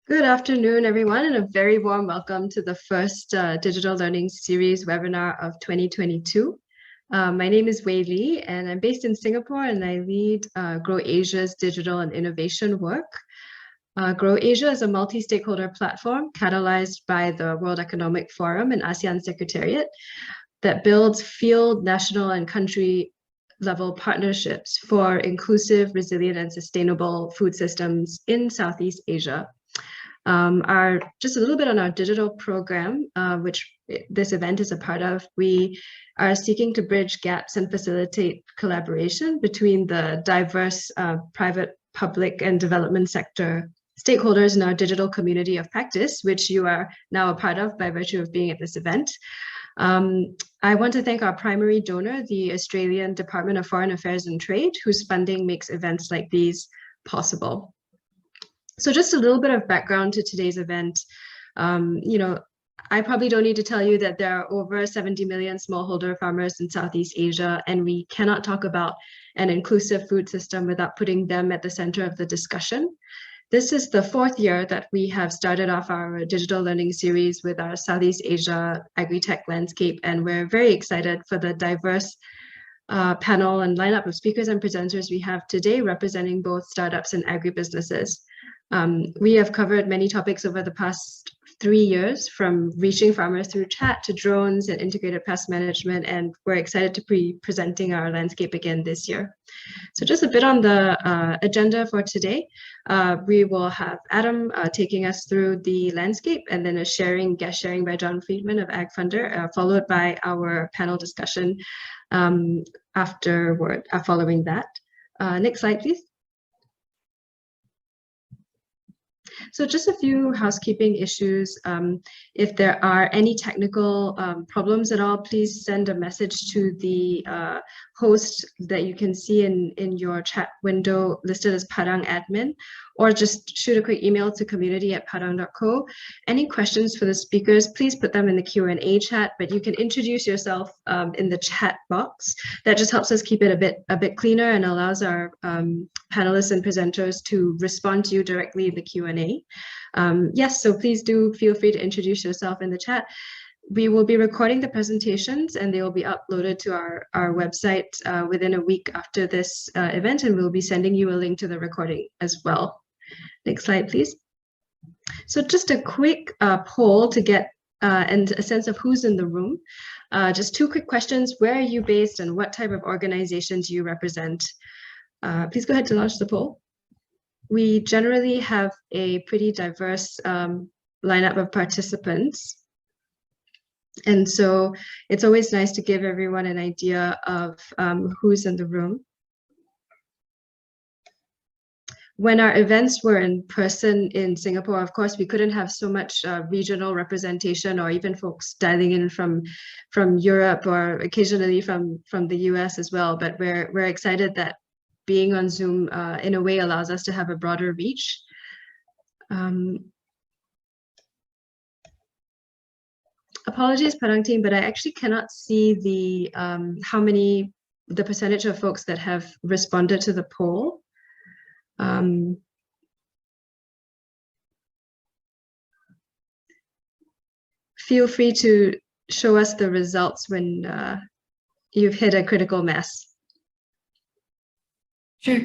Good afternoon, everyone, and a very warm welcome to the first Digital Learning Series webinar of 2022. My name is Wei Li, and I'm based in Singapore, and I lead Grow Asia's digital and innovation work. Grow Asia is a multi-stakeholder platform catalyzed by the World Economic Forum and ASEAN Secretariat that builds field, national, and country level partnerships for inclusive, resilient, and sustainable food systems in Southeast Asia. Just a little bit on our digital program, which this event is a part of. We are seeking to bridge gaps and facilitate collaboration between the diverse private, public, and development sector stakeholders in our digital community of practice, which you are now a part of by virtue of being at this event. I want to thank our primary donor, the Australian Department of Foreign Affairs and Trade, whose funding makes events like these possible. So just a little bit of background to today's event. I probably don't need to tell you that there are over 70 million smallholder farmers in Southeast Asia, and we cannot talk about an inclusive food system without putting them at the center of the discussion. This is the fourth year that we have started off our digital learning series with our Southeast Asia AgriTech landscape, and we're very excited for the diverse panel and lineup of speakers and presenters we have today representing both startups and agribusinesses. We have covered many topics over the past 3 years, from reaching farmers through chat to drones and integrated pest management, and we're excited to be presenting our landscape again this year. So just a bit on the agenda for today. We will have Adam taking us through the landscape, and then a guest sharing by John Friedman of AgFunder, followed by our panel discussion following that. Next slide, please. So just a few housekeeping issues. If there are any technical problems at all, please send a message to the host that you can see in your chat window listed as Padang admin, or just shoot a quick email to community@padang.co. Any questions for the speakers, please put them in the Q&A chat, but you can introduce yourself in the chat box. That just helps us keep it a bit cleaner and allows our panelists and presenters to respond to you directly in the Q&A. Yes, so please do feel free to introduce yourself in the chat. We will be recording the presentations, and they will be uploaded to our website within a week after this event, and we'll be sending you a link to the recording as well. Next slide, please. So just a quick poll to get and a sense of who's in the room. Just 2 quick questions. Where are you based, and what type of organization do you represent? Please go ahead to launch the poll. We generally have a pretty diverse lineup of participants. And so it's always nice to give everyone an idea of who's in the room. When our events were in person in Singapore, of course, we couldn't have so much regional representation, or even folks dialing in from Europe, or occasionally from the US as well. But we're excited that being on Zoom in a way allows us to have a broader reach. Apologies, Padang team, but I actually cannot see the the percentage of folks that have responded to the poll. Feel free to show us the results when you've hit a critical mass. Sure.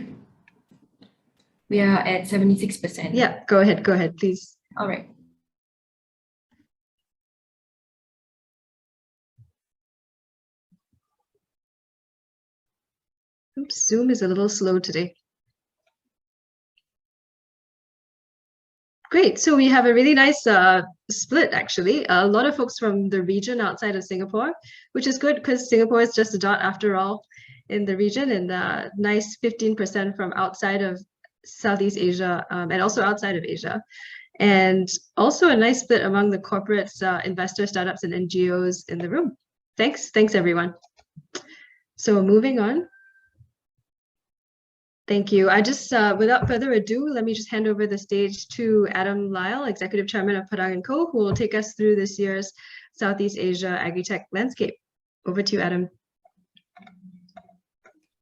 We are at 76%. Yeah, go ahead, please. All right. Oops, Zoom is a little slow today. Great, so we have a really nice split, actually. A lot of folks from the region outside of Singapore, which is good because Singapore is just a dot after all in the region, and nice 15% from outside of Southeast Asia and also outside of Asia. And also a nice split among the corporates, investors, startups, and NGOs in the room. Thanks everyone. So moving on. Thank you. I just, without further ado, let me just hand over the stage to Adam Lyle, Executive Chairman of Padang & Co., who will take us through this year's Southeast Asia AgriTech landscape. Over to you, Adam.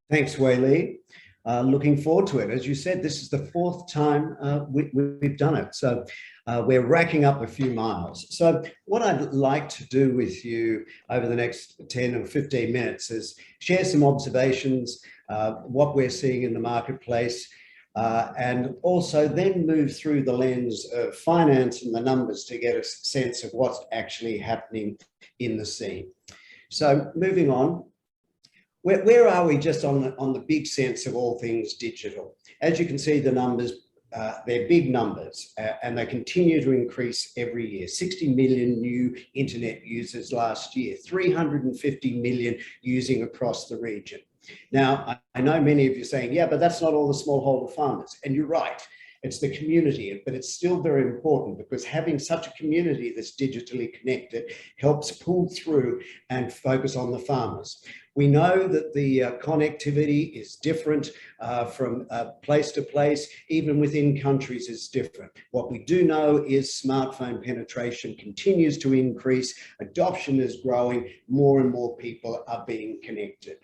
Thanks, Wei Li. Looking forward to it. As you said, this is the fourth time we've done it. So we're racking up a few miles. So what I'd like to do with you over the next 10 or 15 minutes is share some observations, what we're seeing in the marketplace, and also then move through the lens of finance and the numbers to get a sense of what's actually happening in the scene. So moving on. Where are we just on the big sense of all things digital? As you can see, the numbers, they're big numbers, and they continue to increase every year. 60 million new internet users last year, 350 million using across the region. Now, I know many of you are saying, yeah, but that's not all the smallholder farmers. And you're right. It's the community, but it's still very important because having such a community that's digitally connected helps pull through and focus on the farmers. We know that the connectivity is different from place to place, even within countries is different. What we do know is smartphone penetration continues to increase, adoption is growing, more and more people are being connected.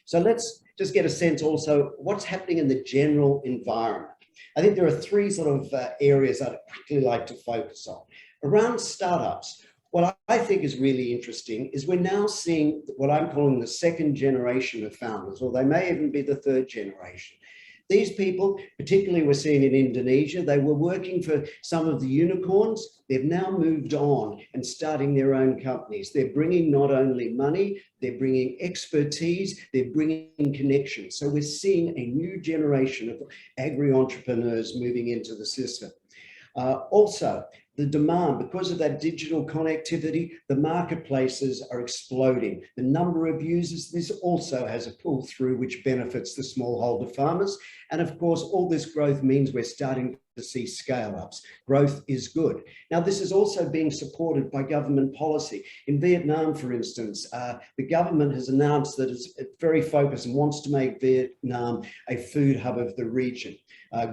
So let's just get a sense also what's happening in the general environment. I think there are three sort of areas I'd quickly like to focus on. Around startups, what I think is really interesting is we're now seeing what I'm calling the second generation of founders, or they may even be the third generation. These people, particularly we're seeing in Indonesia, they were working for some of the unicorns. They've now moved on and starting their own companies. They're bringing not only money, they're bringing expertise, they're bringing connections. So we're seeing a new generation of agri-entrepreneurs moving into the system. Also, the demand, because of that digital connectivity, the marketplaces are exploding. The number of users, this also has a pull through which benefits the smallholder farmers. And of course, all this growth means we're starting to see scale ups. Growth is good. Now, this is also being supported by government policy. In Vietnam, for instance, the government has announced that it's very focused and wants to make Vietnam a food hub of the region.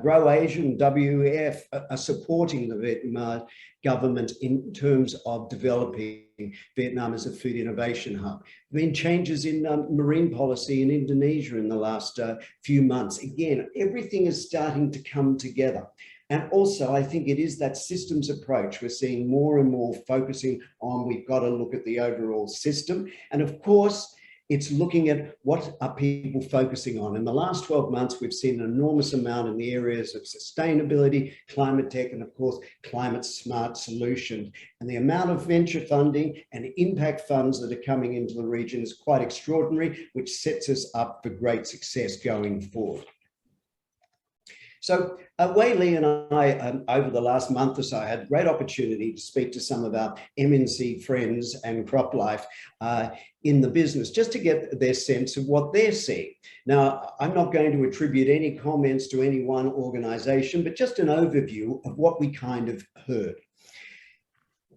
Grow Asia and WEF are supporting the Vietnam government in terms of developing Vietnam as a food innovation hub. There have been changes in marine policy in Indonesia in the last few months. Again, everything is starting to come together. And also, I think it is that systems approach. We're seeing more and more focusing on, we've got to look at the overall system. And of course, it's looking at what are people focusing on. In the last 12 months, we've seen an enormous amount in the areas of sustainability, climate tech, and of course, climate smart solutions. And the amount of venture funding and impact funds that are coming into the region is quite extraordinary, which sets us up for great success going forward. So Wei Li and I, over the last month or so, had great opportunity to speak to some of our MNC friends and CropLife in the business, just to get their sense of what they're seeing. Now, I'm not going to attribute any comments to any one organization, but just an overview of what we kind of heard.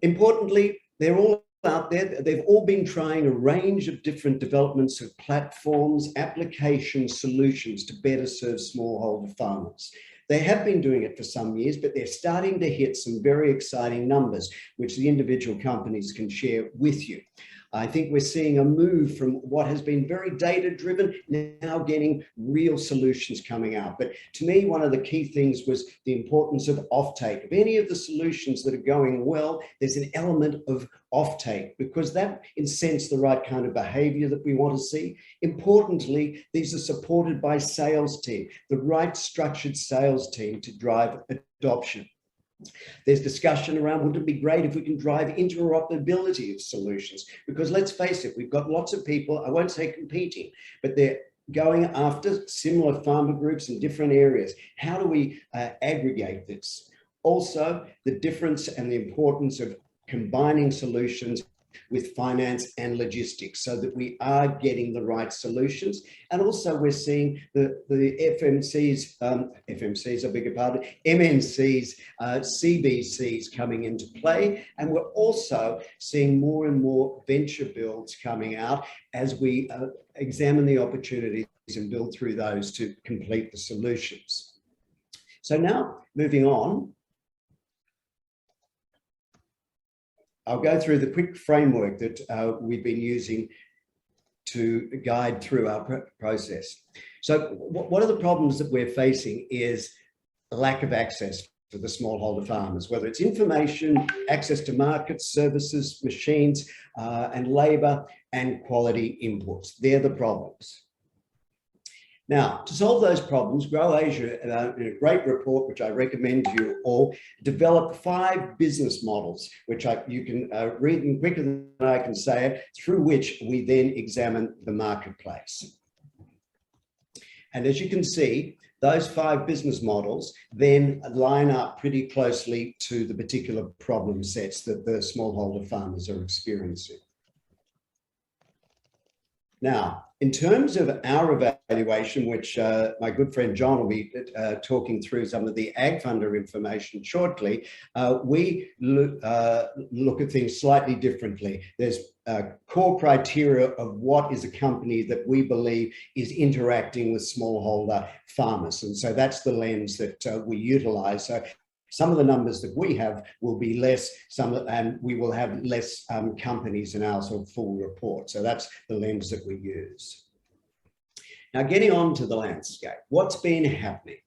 Importantly, they're all out there. They've all been trying a range of different developments of platforms, applications, solutions to better serve smallholder farmers. They have been doing it for some years, but they're starting to hit some very exciting numbers, which the individual companies can share with you. I think we're seeing a move from what has been very data-driven, now getting real solutions coming out. But to me, one of the key things was the importance of offtake. Of any of the solutions that are going well, there's an element of offtake, because that incents the right kind of behavior that we want to see. Importantly, these are supported by sales team, the right structured sales team to drive adoption. There's discussion around, would it be great if we can drive interoperability of solutions? Because let's face it, we've got lots of people, I won't say competing, but they're going after similar farmer groups in different areas. How do we aggregate this? Also, the difference and the importance of combining solutions with finance and logistics so that we are getting the right solutions. And also we're seeing the FMCs, I beg your pardon, MNCs, CBCs coming into play. And we're also seeing more and more venture builds coming out as we examine the opportunities and build through those to complete the solutions. So now moving on, I'll go through the quick framework that we've been using to guide through our process. So one of the problems that we're facing is lack of access for the smallholder farmers, whether it's information, access to markets, services, machines, and labor, and quality inputs. They're the problems. Now, to solve those problems, Grow Asia, in a great report, which I recommend to you all, developed 5 business models, which you can read them quicker than I can say it, through which we then examine the marketplace. And as you can see, those 5 business models then line up pretty closely to the particular problem sets that the smallholder farmers are experiencing. Now, in terms of our evaluation, which my good friend John will be talking through some of the AgFunder information shortly, we look at things slightly differently. There's core criteria of what is a company that we believe is interacting with smallholder farmers. And so that's the lens that we utilize. So some of the numbers that we have will be less, and we will have less companies in our sort of full report. So that's the lens that we use. Now, getting on to the landscape, what's been happening?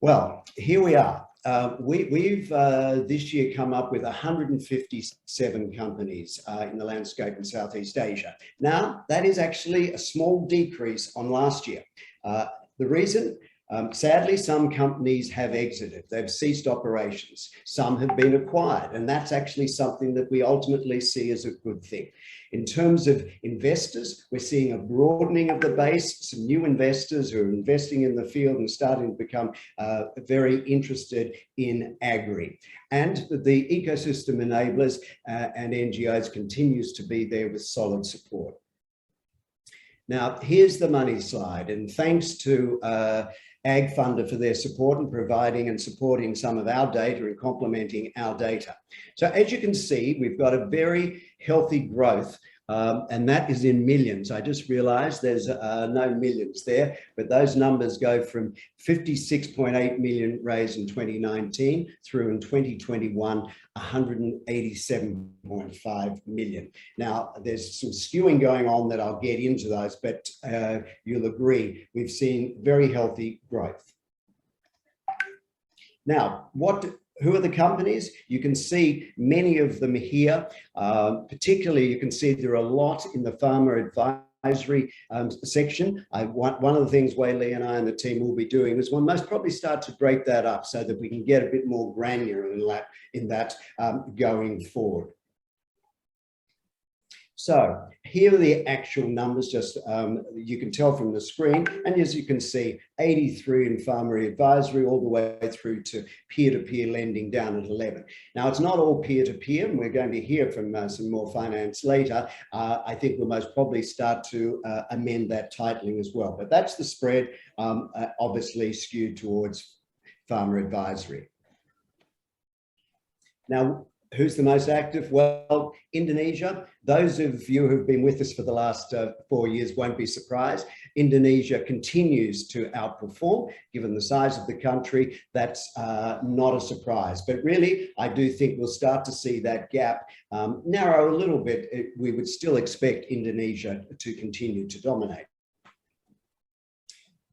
Well, here we are. We've this year come up with 157 companies in the landscape in Southeast Asia. Now, that is actually a small decrease on last year. The reason? Sadly, some companies have exited. They've ceased operations. Some have been acquired, and that's actually something that we ultimately see as a good thing. In terms of investors, we're seeing a broadening of the base, some new investors who are investing in the field and starting to become very interested in agri. And the ecosystem enablers and NGOs continues to be there with solid support. Now, here's the money slide, and thanks to AgFunder for their support and providing and supporting some of our data and complementing our data. So as you can see, we've got a very healthy growth, and that is in millions. I just realized there's no millions there, but those numbers go from 56.8 million raised in 2019 through in 2021, 187.5 million. Now, there's some skewing going on that I'll get into those, but you'll agree, we've seen very healthy growth. Now, who are the companies? You can see many of them here. Particularly, you can see there are a lot in the farmer advisory section. One of the things Wei Li and I and the team will be doing is we'll most probably start to break that up so that we can get a bit more granular in that going forward. So here are the actual numbers, just you can tell from the screen. And as you can see, 83 in farmer advisory, all the way through to peer-to-peer lending down at 11. Now, it's not all peer-to-peer, and we're going to hear from some more finance later. I think we'll most probably start to amend that titling as well. But that's the spread, obviously skewed towards farmer advisory. Now, who's the most active? Well, Indonesia. Those of you who've been with us for the last 4 years won't be surprised. Indonesia continues to outperform, given the size of the country. That's not a surprise. But really, I do think we'll start to see that gap narrow a little bit. We would still expect Indonesia to continue to dominate.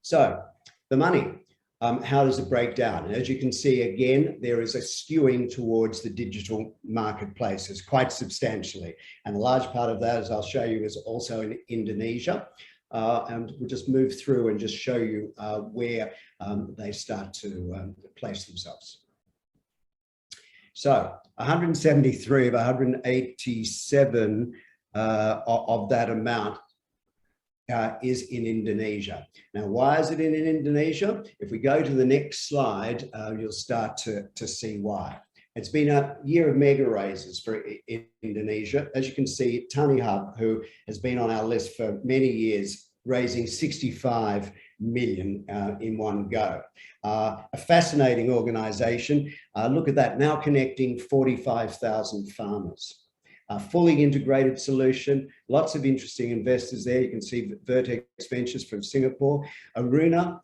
So, the money. How does it break down? And as you can see, again, there is a skewing towards the digital marketplaces quite substantially. And a large part of that, as I'll show you, is also in Indonesia. And we'll just move through and just show you where they start to place themselves. So 173 of 187 of that amount is in Indonesia. Now, why is it in Indonesia? If we go to the next slide, you'll start to see why. It's been a year of mega raises for Indonesia. As you can see, Tani Hub, who has been on our list for many years, raising 65 million in one go. A fascinating organization. Look at that, now connecting 45,000 farmers. A fully integrated solution, lots of interesting investors there. You can see Vertex Ventures from Singapore. Aruna,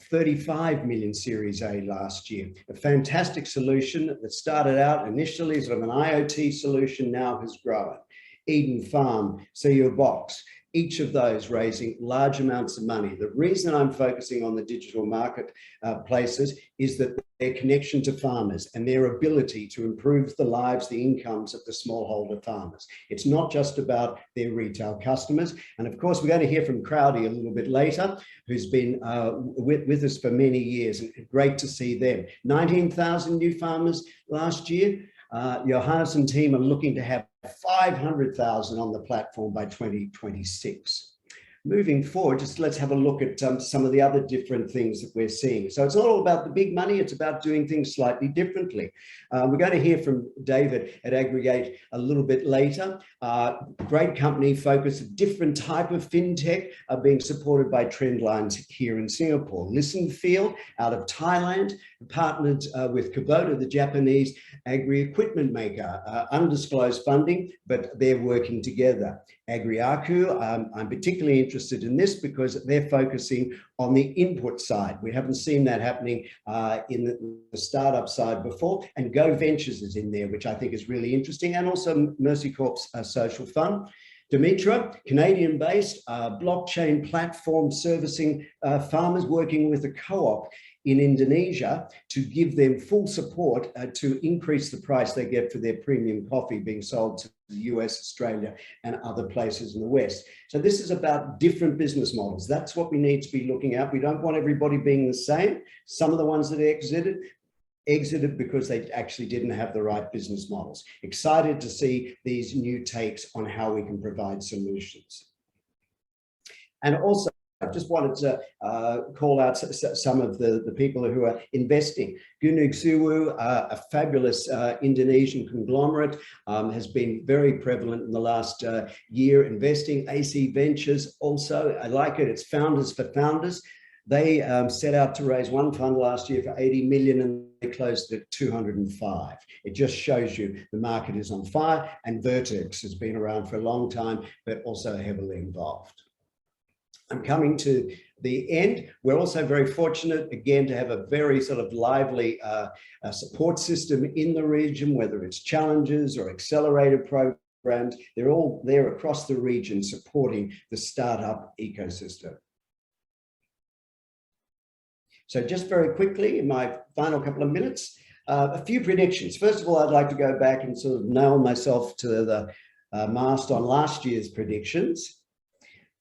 35 million Series A last year. A fantastic solution that started out initially as sort of an IoT solution, now has grown. Eden Farm, See Your Box, each of those raising large amounts of money. The reason I'm focusing on the digital market places is that their connection to farmers and their ability to improve the lives, the incomes of the smallholder farmers. It's not just about their retail customers. And of course, we're going to hear from Crowdy a little bit later, who's been with us for many years, and great to see them. 19,000 new farmers last year. Johannes and team are looking to have 500,000 on the platform by 2026. Moving forward, just let's have a look at some of the other different things that we're seeing. So it's not all about the big money, it's about doing things slightly differently. We're going to hear from David at AgriTech a little bit later. Great company, focus, different type of fintech are being supported by trend lines here in Singapore. Listen Field out of Thailand, partnered with Kubota, the Japanese agri-equipment maker, undisclosed funding, but they're working together. AgriAku, I'm particularly interested in this because they're focusing on the input side. We haven't seen that happening in the startup side before, and Go Ventures is in there, which I think is really interesting, and also Mercy Corp's social fund. Demetra, Canadian-based blockchain platform servicing farmers, working with a co-op in Indonesia to give them full support to increase the price they get for their premium coffee being sold to the US, Australia, and other places in the West. So this is about different business models. That's what we need to be looking at. We don't want everybody being the same. Some of the ones that exited because they actually didn't have the right business models. Excited to see these new takes on how we can provide solutions. And also, I just wanted to call out some of the people who are investing. Gunung Suwu, a fabulous Indonesian conglomerate, has been very prevalent in the last year investing. AC Ventures also, I like it, it's founders for founders. They set out to raise one fund last year for 80 million and they closed at 205. It just shows you the market is on fire, and Vertex has been around for a long time, but also heavily involved. I'm coming to the end. We're also very fortunate, again, to have a very sort of lively support system in the region, whether it's challenges or accelerated programs. They're all there across the region supporting the startup ecosystem. So just very quickly, in my final couple of minutes, a few predictions. First of all, I'd like to go back and sort of nail myself to the mast on last year's predictions.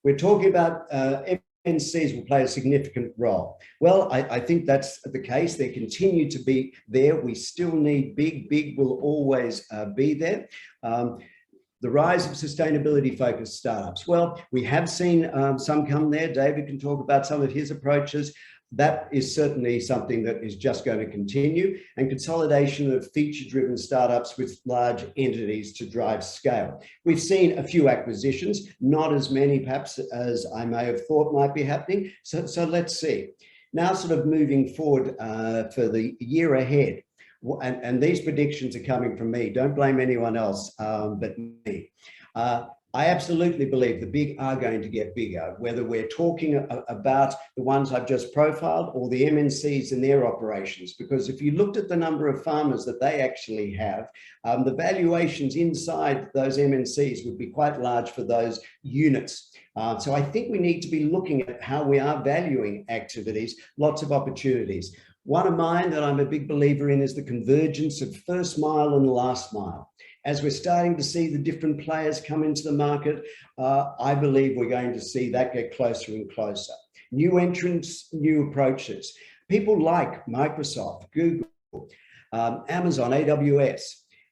We're talking about MNCs will play a significant role. Well, I think that's the case. They continue to be there. We still need big will always be there. The rise of sustainability-focused startups. Well, we have seen some come there. David can talk about some of his approaches. That is certainly something that is just going to continue, and consolidation of feature-driven startups with large entities to drive scale. We've seen a few acquisitions, not as many perhaps as I may have thought might be happening. So let's see. Now sort of moving forward for the year ahead, and these predictions are coming from me. Don't blame anyone else but me. I absolutely believe the big are going to get bigger, whether we're talking about the ones I've just profiled or the MNCs and their operations, because if you looked at the number of farmers that they actually have, the valuations inside those MNCs would be quite large for those units. So I think we need to be looking at how we are valuing activities, lots of opportunities. One of mine that I'm a big believer in is the convergence of first mile and last mile. As we're starting to see the different players come into the market, I believe we're going to see that get closer and closer. New entrants, new approaches. People like Microsoft, Google, Amazon, AWS,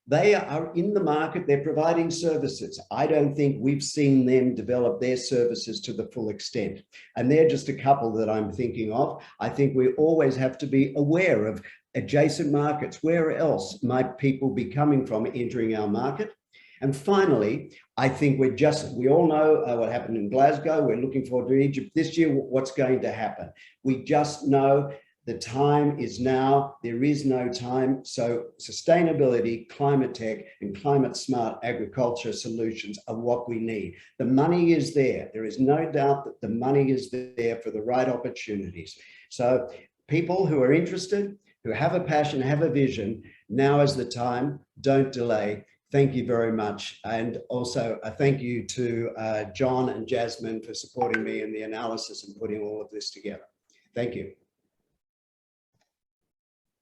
they are in the market, they're providing services. I don't think we've seen them develop their services to the full extent. And they're just a couple that I'm thinking of. I think we always have to be aware of adjacent markets. Where else might people be coming from entering our market? And finally, I think we all know what happened in Glasgow. We're looking forward to Egypt this year. What's going to happen? We just know the time is now. There is no time. So sustainability, climate tech, and climate smart agriculture solutions are what we need. The money is there. There is no doubt that the money is there for the right opportunities. So people who are interested, who have a passion, have a vision, now is the time. Don't delay. Thank you very much. And also a thank you to John and Jasmine for supporting me in the analysis and putting all of this together. Thank you.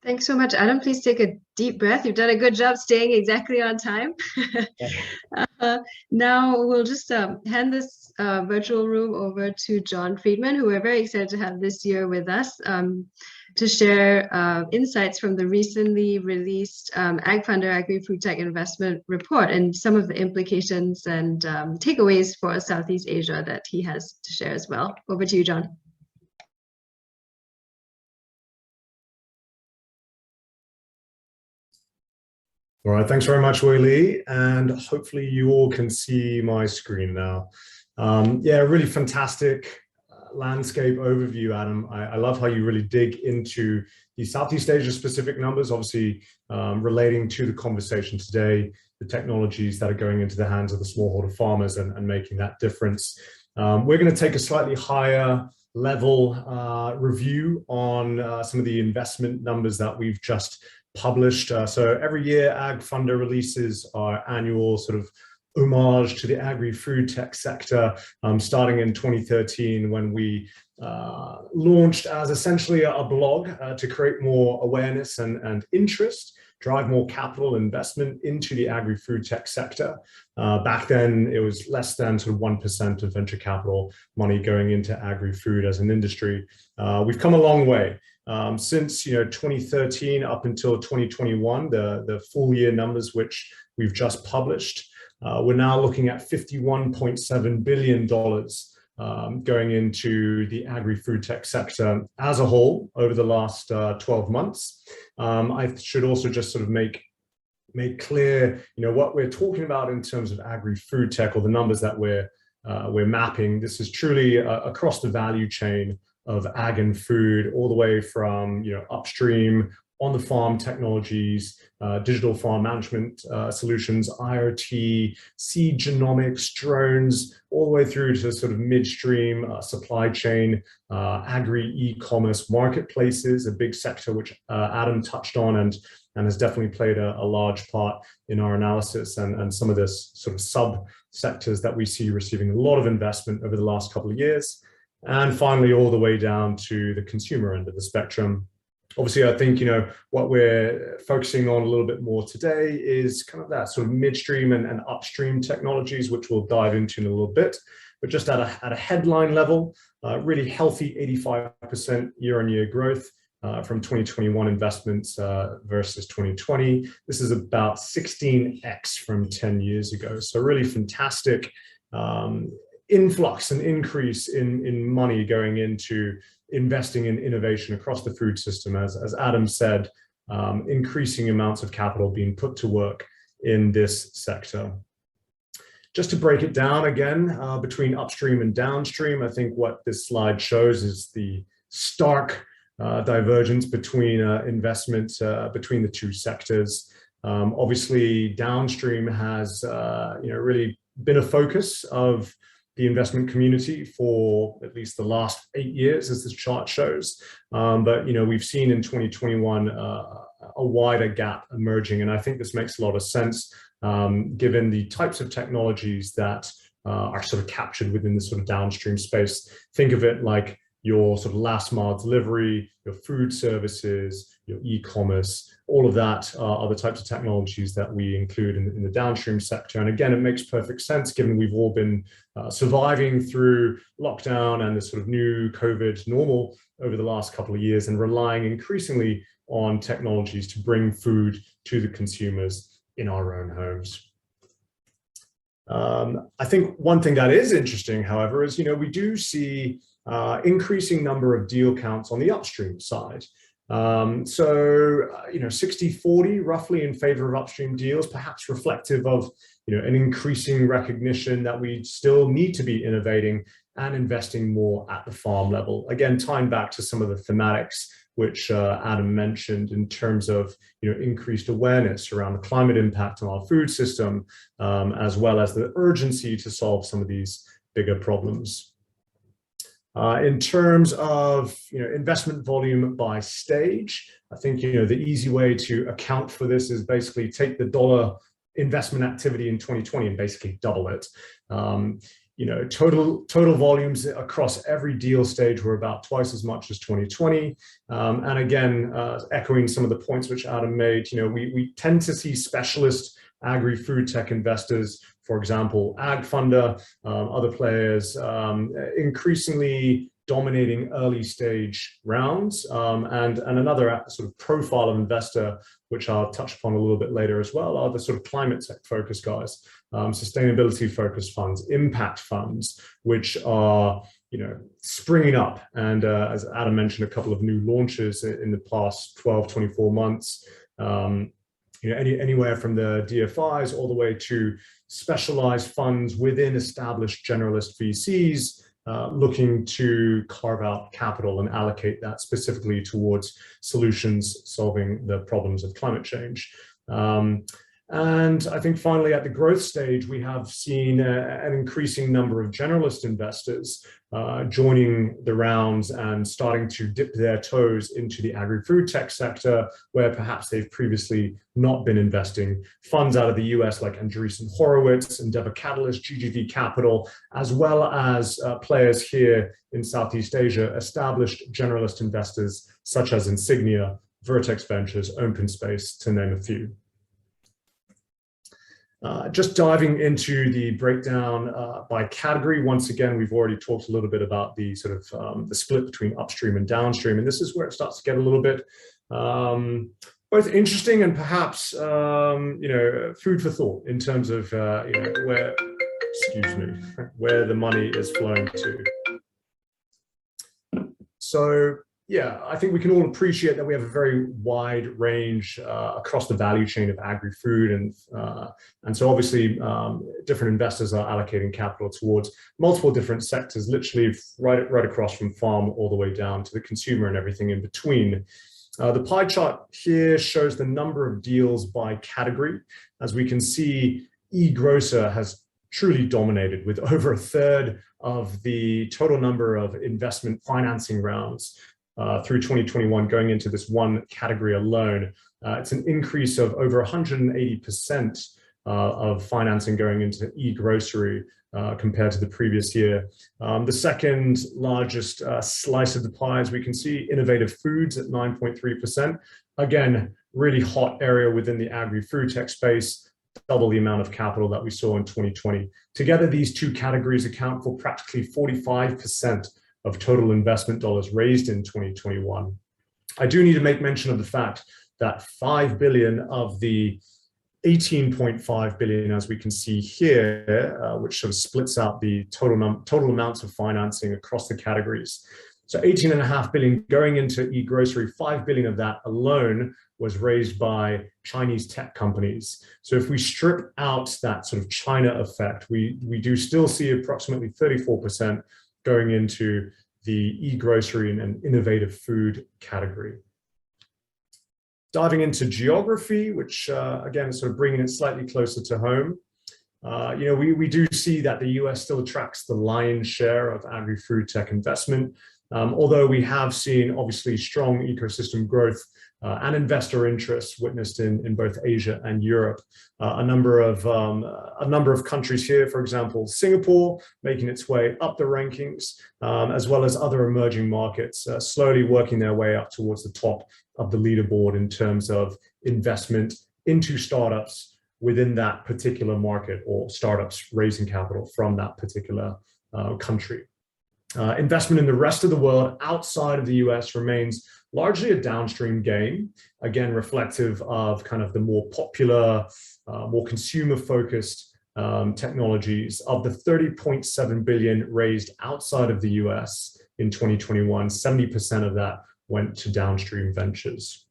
Thanks so much, Adam. Please take a deep breath. You've done a good job staying exactly on time. Now we'll just hand this virtual room over to John Friedman, who we're very excited to have this year with us to share insights from the recently released AgFunder Agri-Food Tech Investment Report and some of the implications and takeaways for Southeast Asia that he has to share as well. Over to you, John. All right, thanks very much, Wei Li, and hopefully you all can see my screen now. Yeah, really fantastic landscape overview, Adam. I love how you really dig into the Southeast Asia specific numbers, obviously relating to the conversation today, the technologies that are going into the hands of the smallholder farmers and making that difference. We're going to take a slightly higher level review on some of the investment numbers that we've just published. So every year AgFunder releases our annual sort of homage to the agri-food tech sector, starting in 2013 when we launched as essentially a blog to create more awareness and interest, drive more capital investment into the agri-food tech sector. Back then, it was less than sort of 1% of venture capital money going into agri-food as an industry. We've come a long way. Since 2013 up until 2021, the full year numbers which we've just published, we're now looking at $51.7 billion going into the agri-food tech sector as a whole over the last 12 months. I should also just sort of make clear, what we're talking about in terms of agri-food tech, or the numbers that we're mapping. This is truly across the value chain of ag and food, all the way from upstream, on the farm technologies, digital farm management solutions, IoT, seed genomics, drones, all the way through to sort of midstream supply chain, agri e-commerce marketplaces, a big sector which Adam touched on and has definitely played a large part in our analysis, and some of this sort of sub-sectors that we see receiving a lot of investment over the last couple of years. And finally, all the way down to the consumer end of the spectrum. Obviously, I think, what we're focusing on a little bit more today is kind of that sort of midstream and upstream technologies, which we'll dive into in a little bit. But just at a headline level, really healthy 85% year-on-year growth from 2021 investments versus 2020. This is about 16x from 10 years ago. So really fantastic influx and increase in money going into investing in innovation across the food system, as Adam said, increasing amounts of capital being put to work in this sector. Just to break it down again, between upstream and downstream, I think what this slide shows is the stark divergence between investment between the two sectors. Obviously, downstream has really been a focus of the investment community for at least the last 8 years, as this chart shows. But we've seen in 2021 a wider gap emerging, and I think this makes a lot of sense given the types of technologies that are sort of captured within the sort of downstream space. Think of it like your sort of last mile delivery, your food services, your e-commerce, all of that are the types of technologies that we include in the downstream sector. And again, it makes perfect sense given we've all been surviving through lockdown and the sort of new COVID normal over the last couple of years, and relying increasingly on technologies to bring food to the consumers in our own homes. I think one thing that is interesting, however, is we do see increasing number of deal counts on the upstream side. So 60-40 roughly in favor of upstream deals, perhaps reflective of an increasing recognition that we still need to be innovating and investing more at the farm level. Again, tying back to some of the thematics which Adam mentioned in terms of increased awareness around the climate impact on our food system, as well as the urgency to solve some of these bigger problems. In terms of investment volume by stage, I think the easy way to account for this is basically take the dollar investment activity in 2020 and basically double it. You know, total volumes across every deal stage were about twice as much as 2020. And again, echoing some of the points which Adam made, you know, we tend to see specialist agri-food tech investors, for example, AgFunder, other players, increasingly dominating early stage rounds, and another sort of profile of investor, which I'll touch upon a little bit later as well, are the sort of climate tech focused guys, sustainability focused funds, impact funds, which are, you know, springing up. And as Adam mentioned, a couple of new launches in the past 12, 24 months, you know, anywhere from the DFIs all the way to specialized funds within established generalist VCs, looking to carve out capital and allocate that specifically towards solutions solving the problems of climate change. And I think finally at the growth stage, we have seen an increasing number of generalist investors joining the rounds and starting to dip their toes into the agri-food tech sector, where perhaps they've previously not been investing. Funds out of the US like Andreessen Horowitz, Endeavor Catalyst, GGV Capital, as well as players here in Southeast Asia, established generalist investors such as Insignia, Vertex Ventures, OpenSpace, to name a few. Just diving into the breakdown by category. Once again, we've already talked a little bit about the sort of the split between upstream and downstream, and this is where it starts to get a little bit both interesting and perhaps you know, food for thought in terms of you know, where, excuse me, where the money is flowing to. So yeah, I think we can all appreciate that we have a very wide range across the value chain of agri-food, and so obviously different investors are allocating capital towards multiple different sectors, literally right across from farm all the way down to the consumer and everything in between. The pie chart here shows the number of deals by category. As we can see, e-grocer has truly dominated with over a third of the total number of investment financing rounds through 2021 going into this one category alone. It's an increase of over 180% of financing going into e-grocery compared to the previous year. The second largest slice of the pie, as we can see, innovative foods at 9.3%. Again, really hot area within the agri-food tech space, double the amount of capital that we saw in 2020. Together, these two categories account for practically 45% of total investment dollars raised in 2021. I do need to make mention of the fact that 5 billion of the 18.5 billion, as we can see here, which sort of splits out the total amounts of financing across the categories. So 18.5 billion going into e-grocery, 5 billion of that alone was raised by Chinese tech companies. So if we strip out that sort of China effect, we do still see approximately 34% going into the e-grocery and innovative food category. Diving into geography, which again is sort of bringing it slightly closer to home. You know, we do see that the US still attracts the lion's share of agri-food tech investment, although we have seen obviously strong ecosystem growth and investor interest witnessed in both Asia and Europe. A number of countries here, for example, Singapore, making its way up the rankings, as well as other emerging markets, slowly working their way up towards the top of the leaderboard in terms of investment into startups within that particular market, or startups raising capital from that particular country. Investment in the rest of the world outside of the US remains largely a downstream game, again, reflective of kind of the more popular, more consumer-focused technologies. Of the 30.7 billion raised outside of the US in 2021, 70% of that went to downstream ventures.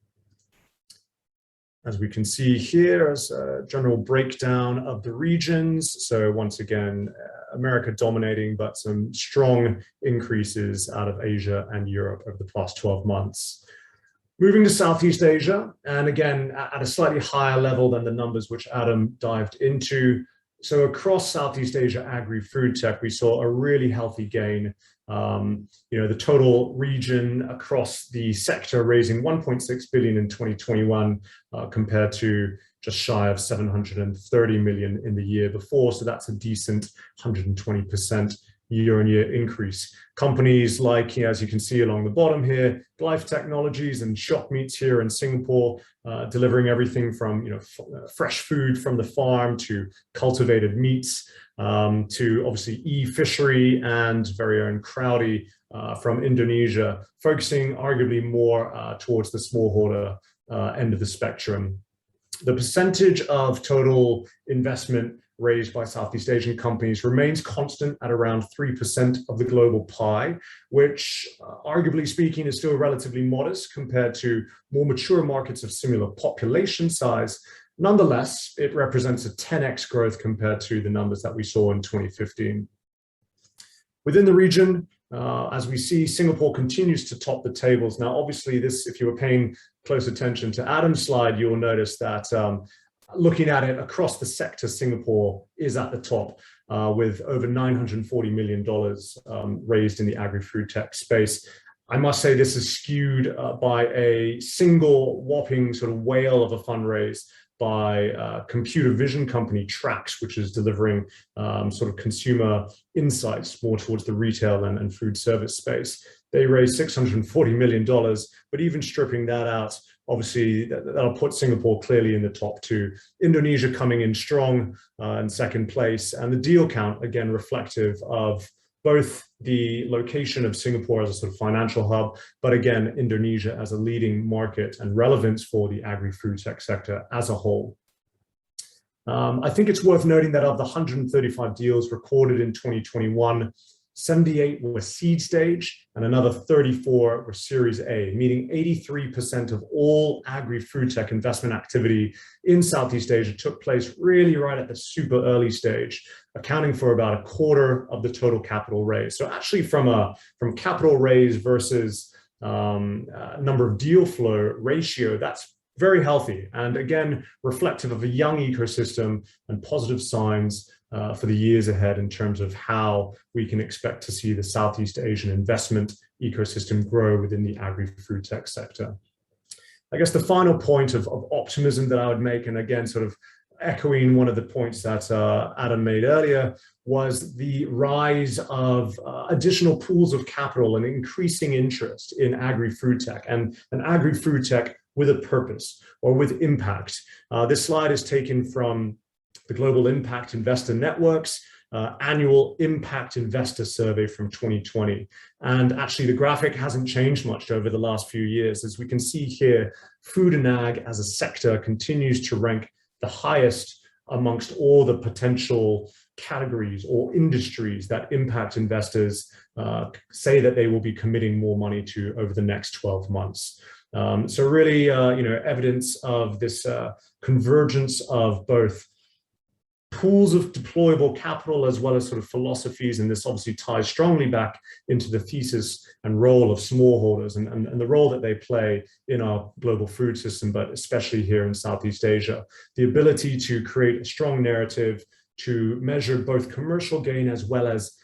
As we can see here as a general breakdown of the regions. So once again, America dominating, but some strong increases out of Asia and Europe over the past 12 months. Moving to Southeast Asia, and again, at a slightly higher level than the numbers which Adam dived into. So across Southeast Asia agri-food tech, we saw a really healthy gain The total region across the sector raising 1.6 billion in 2021 compared to just shy of 730 million in the year before. So that's a decent 120% year-on-year increase. Companies like, as you can see along the bottom here, Life Technologies and Shop Meats here in Singapore, delivering everything from fresh food from the farm to cultivated meats, to obviously e-fishery and very own Crowdy from Indonesia, focusing arguably more towards the smallholder end of the spectrum. The percentage of total investment raised by Southeast Asian companies remains constant at around 3% of the global pie, which arguably speaking is still relatively modest compared to more mature markets of similar population size. Nonetheless, it represents a 10x growth compared to the numbers that we saw in 2015. Within the region, as we see, Singapore continues to top the tables. Now, obviously, this, if you were paying close attention to Adam's slide, you'll notice that looking at it across the sector, Singapore is at the top with over $940 million raised in the agri-food tech space. I must say this is skewed by a single whopping sort of whale of a fundraise by computer vision company Trax, which is delivering sort of consumer insights more towards the retail and food service space. They raised $640 million, but even stripping that out, obviously that'll put Singapore clearly in the top two. Indonesia coming in strong in second place, and the deal count, again, reflective of both the location of Singapore as a sort of financial hub, but again, Indonesia as a leading market and relevance for the agri-food tech sector as a whole. I think it's worth noting that of the 135 deals recorded in 2021, 78 were seed stage and another 34 were Series A, meaning 83% of all agri-food tech investment activity in Southeast Asia took place really right at the super early stage, accounting for about a quarter of the total capital raise. So actually from capital raise versus number of deal flow ratio, that's very healthy, and again, reflective of a young ecosystem and positive signs for the years ahead in terms of how we can expect to see the Southeast Asian investment ecosystem grow within the agri-food tech sector. I guess the final point of optimism that I would make, and again, sort of echoing one of the points that Adam made earlier, was the rise of additional pools of capital and increasing interest in agri-food tech and agri-food tech with a purpose or with impact. This slide is taken from the Global Impact Investor Network's annual Impact Investor Survey from 2020. And actually the graphic hasn't changed much over the last few years. As we can see here, food and ag as a sector continues to rank the highest amongst all the potential categories or industries that impact investors say that they will be committing more money to over the next 12 months. So really, evidence of this convergence of both pools of deployable capital as well as sort of philosophies, and this obviously ties strongly back into the thesis and role of smallholders and the role that they play in our global food system, but especially here in Southeast Asia. The ability to create a strong narrative to measure both commercial gain as well as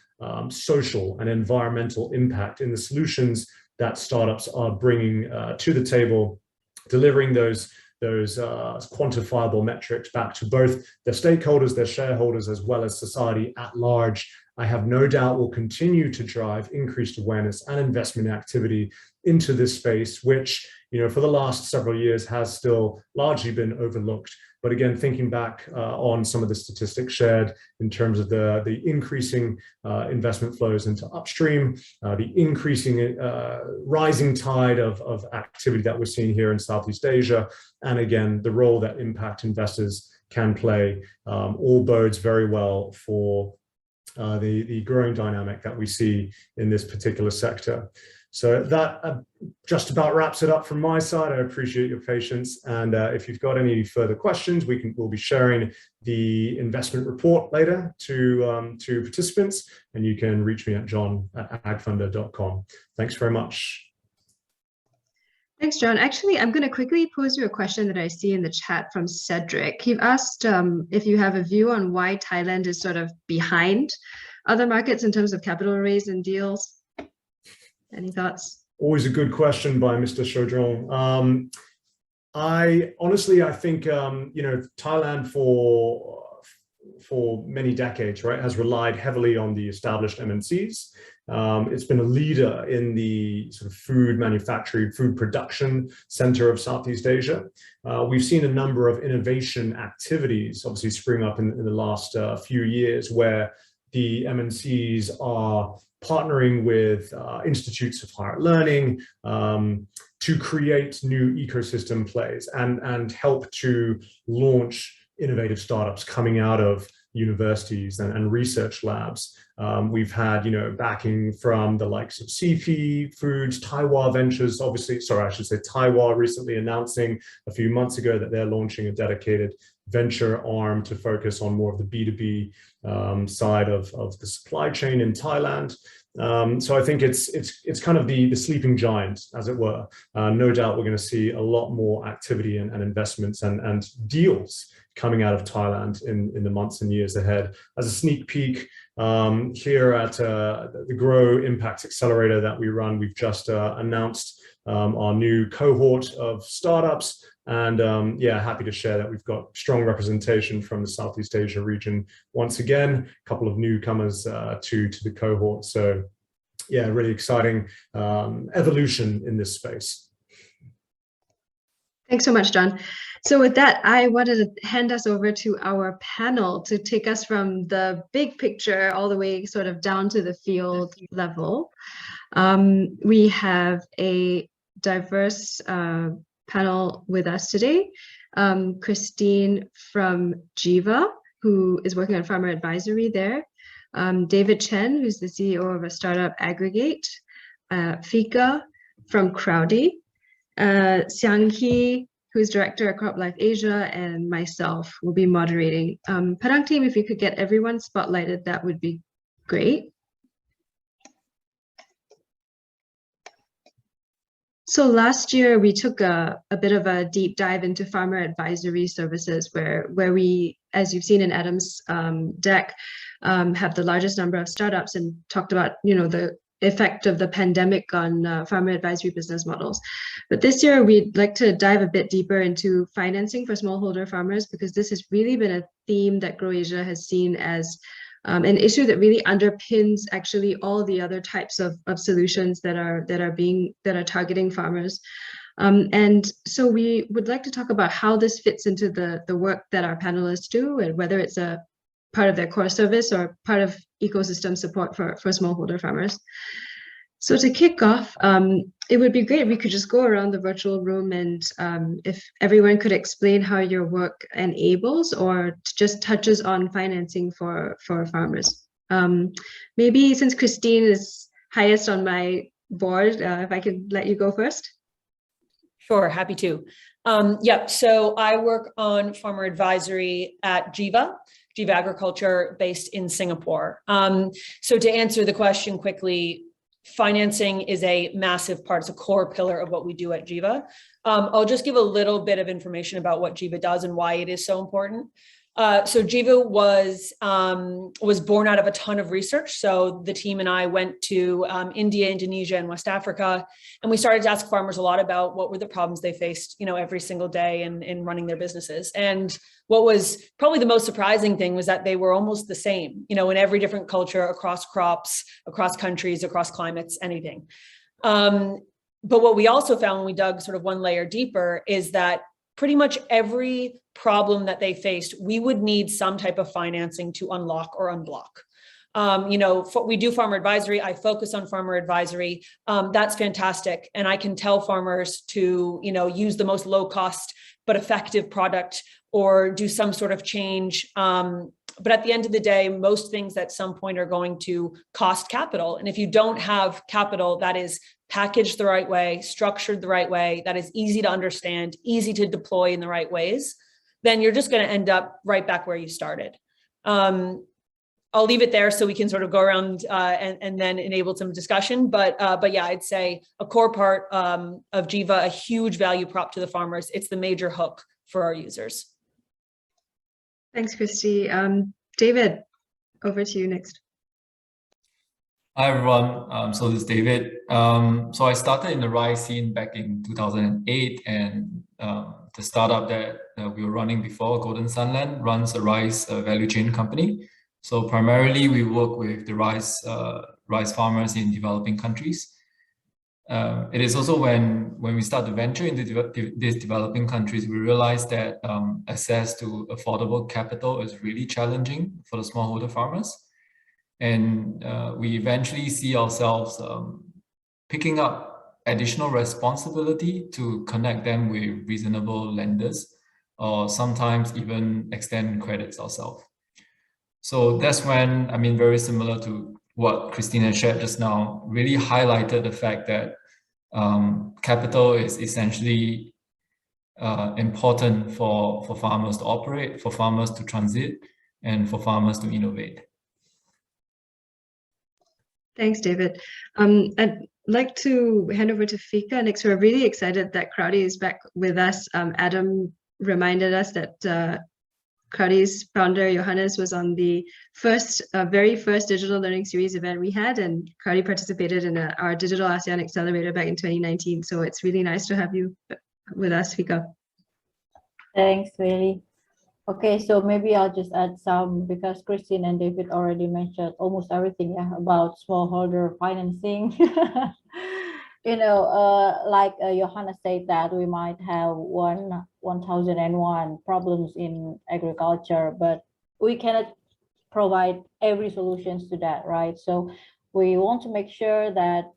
social and environmental impact in the solutions that startups are bringing to the table, delivering those quantifiable metrics back to both their stakeholders, their shareholders, as well as society at large. I have no doubt will continue to drive increased awareness and investment activity into this space, which, for the last several years has still largely been overlooked. But again, thinking back on some of the statistics shared in terms of the increasing investment flows into upstream, the increasing rising tide of activity that we're seeing here in Southeast Asia, and again, the role that impact investors can play, all bodes very well for the growing dynamic that we see in this particular sector. So that just about wraps it up from my side. I appreciate your patience, and if you've got any further questions, we'll be sharing the investment report later to participants, and you can reach me at john@agfunder.com. Thanks very much. Thanks, John. Actually, I'm going to quickly pose you a question that I see in the chat from Cedric. He asked if you have a view on why Thailand is sort of behind other markets in terms of capital raise and deals. Any thoughts? Always a good question by Mr. Chaudron. I think, Thailand for many decades, right, has relied heavily on the established MNCs. It's been a leader in the sort of food manufacturing, food production center of Southeast Asia. We've seen a number of innovation activities obviously spring up in the last few years, where the MNCs are partnering with institutes of higher learning to create new ecosystem plays and help to launch innovative startups coming out of universities and research labs. We've had, backing from the likes of CP Foods, Taiwan Ventures, obviously, sorry, I should say Taiwan recently announcing a few months ago that they're launching a dedicated venture arm to focus on more of the B2B side of the supply chain in Thailand. So I think it's kind of the sleeping giant, as it were. No doubt we're going to see a lot more activity and investments and deals coming out of Thailand in the months and years ahead. As a sneak peek, here at the Grow Impact Accelerator that we run, we've just announced our new cohort of startups. And yeah, happy to share that we've got strong representation from the Southeast Asia region. Once again, a couple of newcomers to the cohort. So yeah, really exciting evolution in this space. Thanks so much, John. So with that, I wanted to hand us over to our panel to take us from the big picture all the way sort of down to the field level. We have a diverse panel with us today. Christine from Jiva, who is working on farmer advisory there. David Chen, who's the CEO of a startup, Aggregate. Fika from Crowdy. Xiang He, who's director of CropLife Asia, and myself will be moderating. Padang team, if you could get everyone spotlighted, that would be great. So last year we took a bit of a deep dive into farmer advisory services, where we, as you've seen in Adam's deck, have the largest number of startups, and talked about the effect of the pandemic on farmer advisory business models. But this year we'd like to dive a bit deeper into financing for smallholder farmers, because this has really been a theme that GrowAsia has seen as an issue that really underpins actually all the other types of solutions that are targeting farmers. And so we would like to talk about how this fits into the work that our panelists do, and whether it's a part of their core service or part of ecosystem support for smallholder farmers. So to kick off, it would be great if we could just go around the virtual room, and if everyone could explain how your work enables or just touches on financing for farmers. Maybe since Christine is highest on my board, if I could let you go first. Sure, happy to. Yep, so I work on farmer advisory at Jiva Agriculture, based in Singapore. So to answer the question quickly, financing is a massive part, it's a core pillar of what we do at Jiva. I'll just give a little bit of information about what Jiva does and why it is so important. So Jiva was born out of a ton of research. So the team and I went to India, Indonesia, and West Africa, and we started to ask farmers a lot about what were the problems they faced, every single day in running their businesses. And what was probably the most surprising thing was that they were almost the same, in every different culture, across crops, across countries, across climates, anything. But what we also found when we dug sort of one layer deeper is that pretty much every problem that they faced, we would need some type of financing to unlock or unblock. We do farmer advisory. I focus on farmer advisory. That's fantastic. And I can tell farmers to, use the most low cost but effective product, or do some sort of change. But at the end of the day, most things at some point are going to cost capital. And if you don't have capital that is packaged the right way, structured the right way, that is easy to understand, easy to deploy in the right ways, then you're just going to end up right back where you started. I'll leave it there so we can sort of go around and then enable some discussion. But yeah, I'd say a core part of Jiva, a huge value prop to the farmers. It's the major hook for our users. Thanks, Christy. David, over to you next. Hi everyone, so this is David. So I started in the rice scene back in 2008, and the startup that we were running before, Golden Sunland, runs a rice value chain company. So primarily we work with the rice farmers in developing countries. It is also when we start to venture into these developing countries, we realize that access to affordable capital is really challenging for the smallholder farmers. And we eventually see ourselves picking up additional responsibility to connect them with reasonable lenders, or sometimes even extend credits ourselves. So that's when, I mean, very similar to what Christina shared just now, really highlighted the fact that capital is essentially important for farmers to operate, for farmers to transit, and for farmers to innovate. Thanks, David. I'd like to hand over to Fika next. We're really excited that Crowdy is back with us. Adam reminded us that Crowdy's founder, Johannes, was on the very first digital learning series event we had, and Crowdy participated in our Digital ASEAN Accelerator back in 2019. So it's really nice to have you with us, Fika. Thanks, really. Okay, so maybe I'll just add some, because Christine and David already mentioned almost everything about smallholder financing. Like Johannes said, that we might have 1001 problems in agriculture, but we cannot provide every solutions to that, right? So we want to make sure that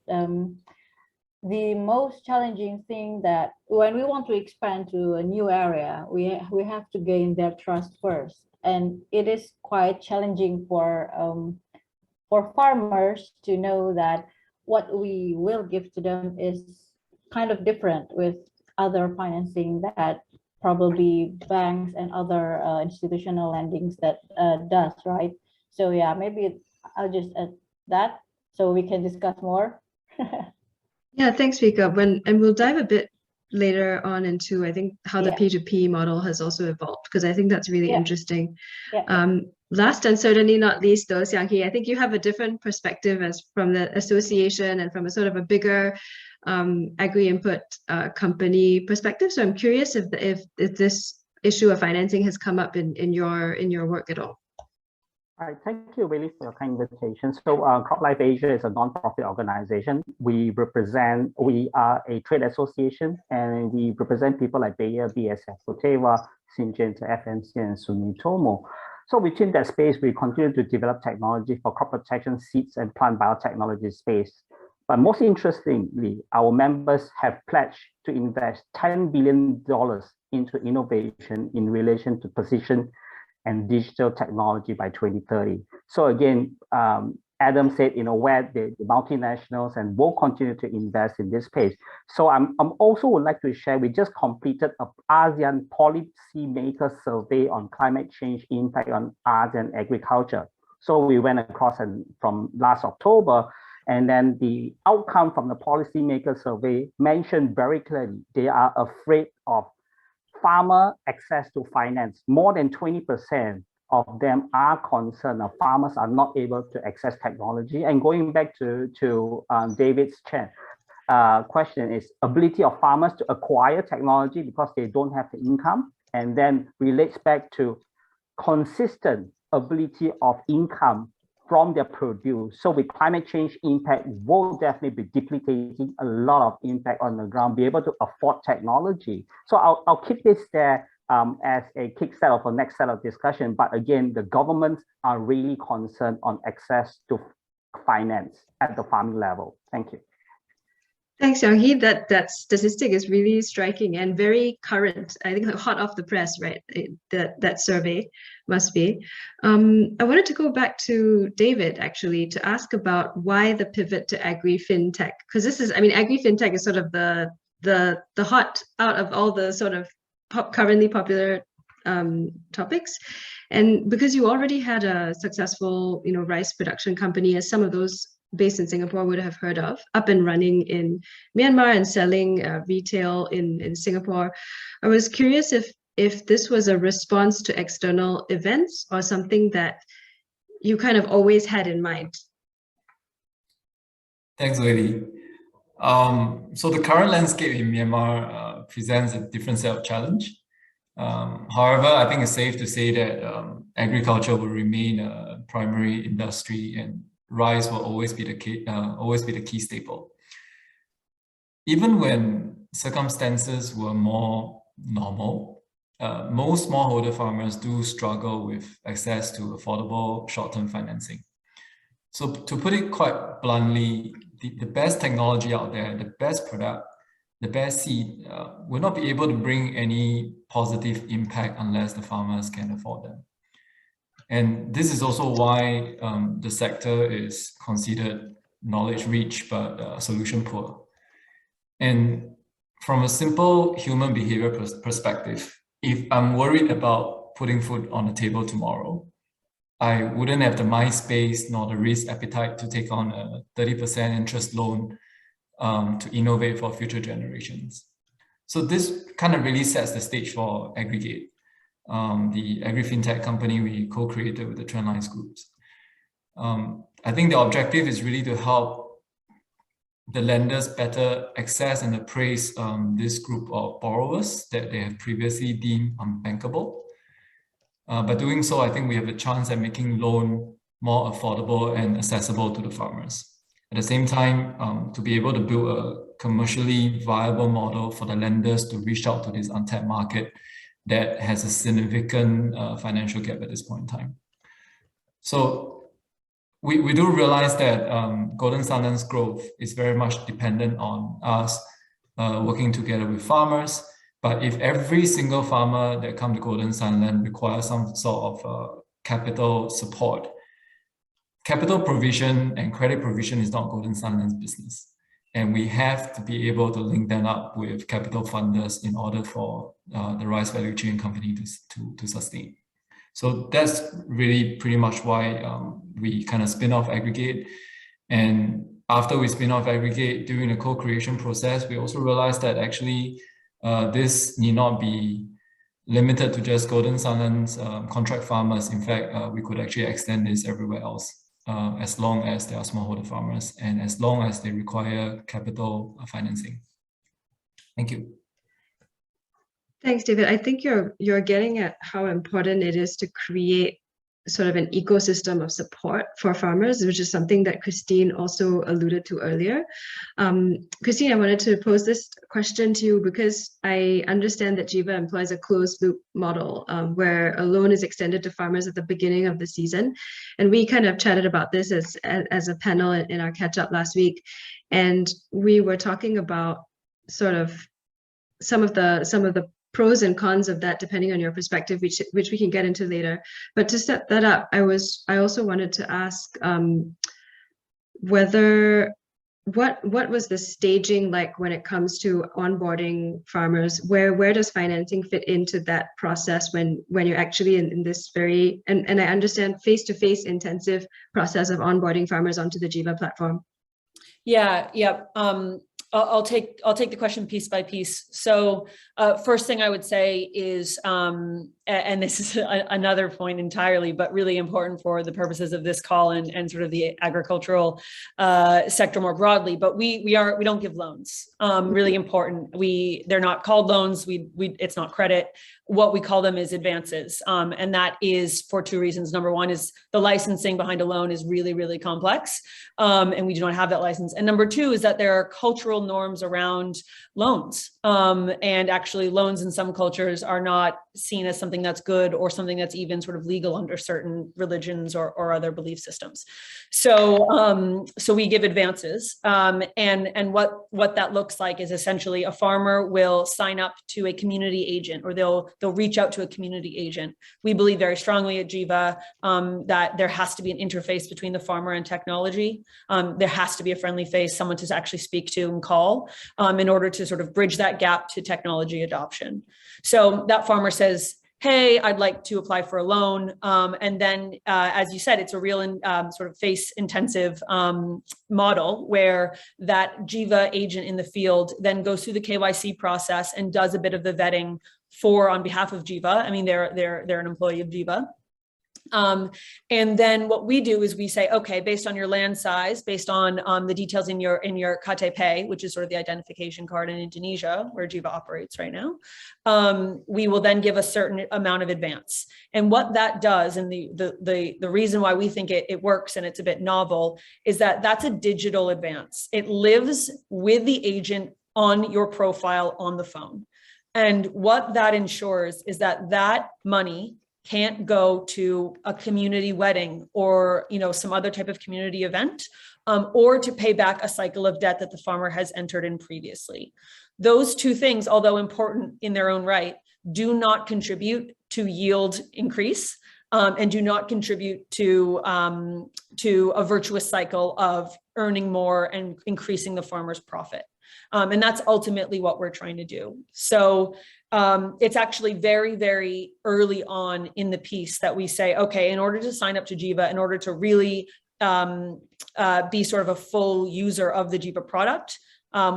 the most challenging thing, that when we want to expand to a new area, we have to gain their trust first, and it is quite challenging for farmers to know that what we will give to them is kind of different with other financing that probably banks and other institutional lendings that does, right? So yeah, maybe I'll just add that so we can discuss more. Yeah, thanks, Fika. And we'll dive a bit later on into, I think, how the P2P model has also evolved, because I think that's really interesting. Last and certainly not least, though, Xianghe, I think you have a different perspective as from the association and from a sort of a bigger agri-input company perspective. So I'm curious if this issue of financing has come up in your work at all. All right, thank you really for your kind invitation. So CropLife Asia is a non-profit organization. We are a trade association, and we represent people like Bayer, BASF, Corteva, Syngenta, FMC, and Sumitomo. So within that space, we continue to develop technology for crop protection, seeds, and plant biotechnology space. But most interestingly, our members have pledged to invest $10 billion into innovation in relation to precision and digital technology by 2030. So again, Adam said, where the multinationals and will continue to invest in this space. So I'm also would like to share, we just completed an ASEAN policymaker survey on climate change impact on ASEAN agriculture. So we went across from last October, and then the outcome from the policymaker survey mentioned very clearly, they are afraid of farmer access to finance. More than 20% of them are concerned that farmers are not able to access technology. And going back to David's question is ability of farmers to acquire technology because they don't have the income, and then relates back to consistent ability of income from their produce. So with climate change impact will definitely be depleting a lot of impact on the ground, be able to afford technology. So I'll keep this there as a kickstart of a next set of discussion. But again, the governments are really concerned on access to finance at the farming level. Thank you. Thanks, Xianghe. That statistic is really striking and very current. I think hot off the press, right? That survey must be. I wanted to go back to David actually to ask about why the pivot to agri-fintech, because this is, I mean, agri-fintech is sort of the hot out of all the sort of currently popular topics, and because you already had a successful, rice production company, as some of those based in Singapore would have heard of, up and running in Myanmar and selling retail in Singapore. I was curious if this was a response to external events or something that you kind of always had in mind. Thanks, Weili. So the current landscape in Myanmar presents a different set of challenge. However, I think it's safe to say that agriculture will remain a primary industry, and rice will always be the key staple. Even when circumstances were more normal, most smallholder farmers do struggle with access to affordable short-term financing. So to put it quite bluntly, the best technology out there, the best product, the best seed will not be able to bring any positive impact unless the farmers can afford them. And this is also why the sector is considered knowledge rich but solution poor. And from a simple human behavior perspective, if I'm worried about putting food on the table tomorrow, I wouldn't have the mind space nor the risk appetite to take on a 30% interest loan to innovate for future generations. So this kind of really sets the stage for Aggregate, the agri-fintech company we co-created with the Trendlines groups. I think the objective is really to help the lenders better access and appraise this group of borrowers that they have previously deemed unbankable. By doing so, I think we have a chance at making loan more affordable and accessible to the farmers. At the same time, to be able to build a commercially viable model for the lenders to reach out to this untapped market that has a significant financial gap at this point in time. So we do realize that Golden Sunland's growth is very much dependent on us working together with farmers. But if every single farmer that comes to Golden Sunland requires some sort of capital support, capital provision and credit provision is not Golden Sunland's business. And we have to be able to link them up with capital funders in order for the rice value chain company to sustain. So that's really pretty much why we kind of spin off Aggregate. And after we spin off Aggregate, during the co-creation process, we also realized that actually this need not be limited to just Golden Sunland's contract farmers. In fact, we could actually extend this everywhere else, as long as they are smallholder farmers and as long as they require capital financing. Thank you. Thanks, David. I think you're getting at how important it is to create sort of an ecosystem of support for farmers, which is something that Christine also alluded to earlier. Christine, I wanted to pose this question to you because I understand that Jiva employs a closed loop model where a loan is extended to farmers at the beginning of the season. And we kind of chatted about this as a panel in our catch up last week. And we were talking about sort of some of the pros and cons of that, depending on your perspective, which we can get into later. But to set that up, I also wanted to ask what was the staging like when it comes to onboarding farmers? Where does financing fit into that process when you're actually in this very and I understand face-to-face intensive process of onboarding farmers onto the Jiva platform? Yeah. I'll take the question piece by piece. So first thing I would say is, and this is another point entirely, but really important for the purposes of this call and sort of the agricultural sector more broadly. But we don't give loans. Really important. They're not called loans. It's not credit. What we call them is advances, and that is for two reasons. Number one is the licensing behind a loan is really, really complex, and we do not have that license. And number two is that there are cultural norms around loans, and actually loans in some cultures are not seen as something that's good or something that's even sort of legal under certain religions or other belief systems. So we give advances, and what that looks like is essentially a farmer will sign up to a community agent, or they'll reach out to a community agent. We believe very strongly at Jiva that there has to be an interface between the farmer and technology. There has to be a friendly face, someone to actually speak to and call in order to sort of bridge that gap to technology adoption. So that farmer says, hey, I'd like to apply for a loan. And then, as you said, it's a real sort of face intensive model where that Jiva agent in the field then goes through the KYC process and does a bit of the vetting on behalf of Jiva. I mean, they're an employee of Jiva. And then what we do is we say, okay, based on your land size, based on the details in your KTP, which is sort of the identification card in Indonesia, where Jiva operates right now, we will then give a certain amount of advance. And what that does, and the reason why we think it works and it's a bit novel, is that that's a digital advance. It lives with the agent on your profile on the phone. And what that ensures is that that money can't go to a community wedding or, you know, some other type of community event, or to pay back a cycle of debt that the farmer has entered in previously. Those two things, although important in their own right, do not contribute to yield increase, and do not contribute to a virtuous cycle of earning more and increasing the farmer's profit. And that's ultimately what we're trying to do. So it's actually very, very early on in the piece that we say, okay, in order to sign up to Jiva, in order to really be sort of a full user of the Jiva product,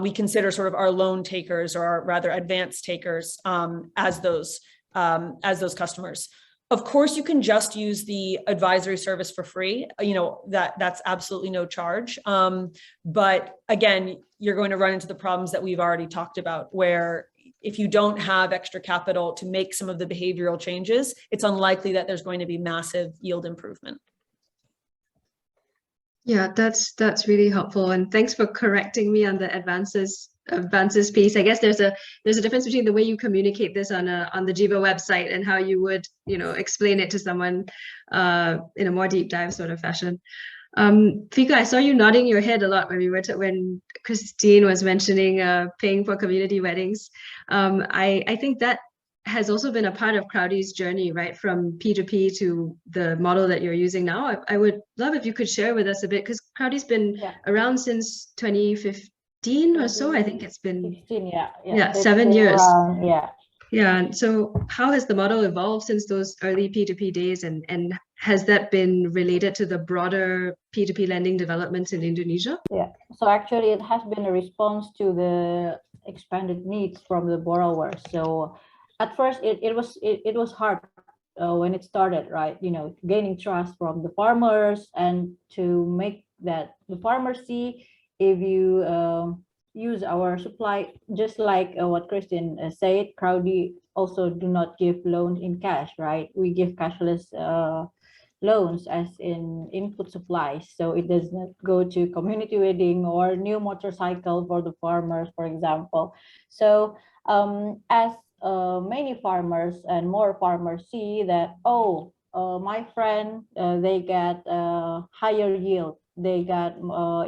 we consider sort of our loan takers, or our rather advanced takers, as those customers. Of course, you can just use the advisory service for free. You know, that's absolutely no charge. But again, you're going to run into the problems that we've already talked about, where if you don't have extra capital to make some of the behavioral changes, it's unlikely that there's going to be massive yield improvement. Yeah, that's really helpful, and thanks for correcting me on the advances piece. I guess there's a difference between the way you communicate this on the Jiva website and how you would, you know, explain it to someone in a more deep dive sort of fashion. Fika, I saw you nodding your head a lot when Christine was mentioning paying for community weddings. I think that has also been a part of Crowdy's journey, right? From P2P to the model that you're using now. I would love if you could share with us a bit, because Crowdy's been around since 2015 or so. I think it's been 16, yeah, 7 years. Around, Yeah. So how has the model evolved since those early P2P days, and has that been related to the broader P2P lending developments in Indonesia? Yeah. So actually, it has been a response to the expanded needs from the borrowers. So at first, it was hard when it started, right? You know, gaining trust from the farmers, and to make that the farmers see if you use our supply, just like what Christine said, Crowdy also do not give loans in cash, right? We give cashless loans as in input supplies. So it does not go to community wedding or new motorcycle for the farmers, for example. So as many farmers and more farmers see that, my friend, they get higher yield, they got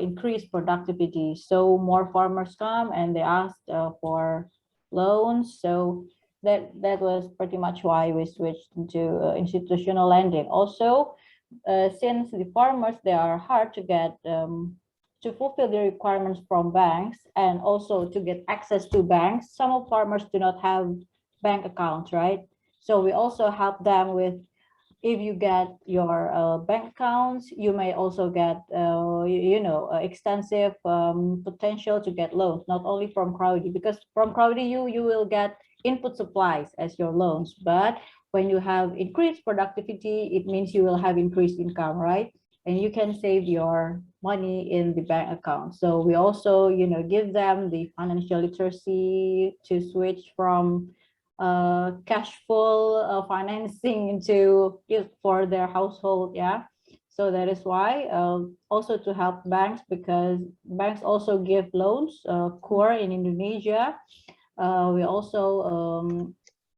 increased productivity. So more farmers come and they ask for loans. So that was pretty much why we switched to institutional lending. Also, since the farmers, they are hard to get to fulfill the requirements from banks, and also to get access to banks. Some of farmers do not have bank accounts, right? So we also help them with, if you get your bank accounts, you may also get, extensive potential to get loans, not only from Crowdy, because from Crowdy, you will get input supplies as your loans. But when you have increased productivity, it means you will have increased income, right? And you can save your money in the bank account. So we also, give them the financial literacy to switch from cash full financing into for their household. Yeah. So that is why also to help banks, because banks also give loans, core in Indonesia. We also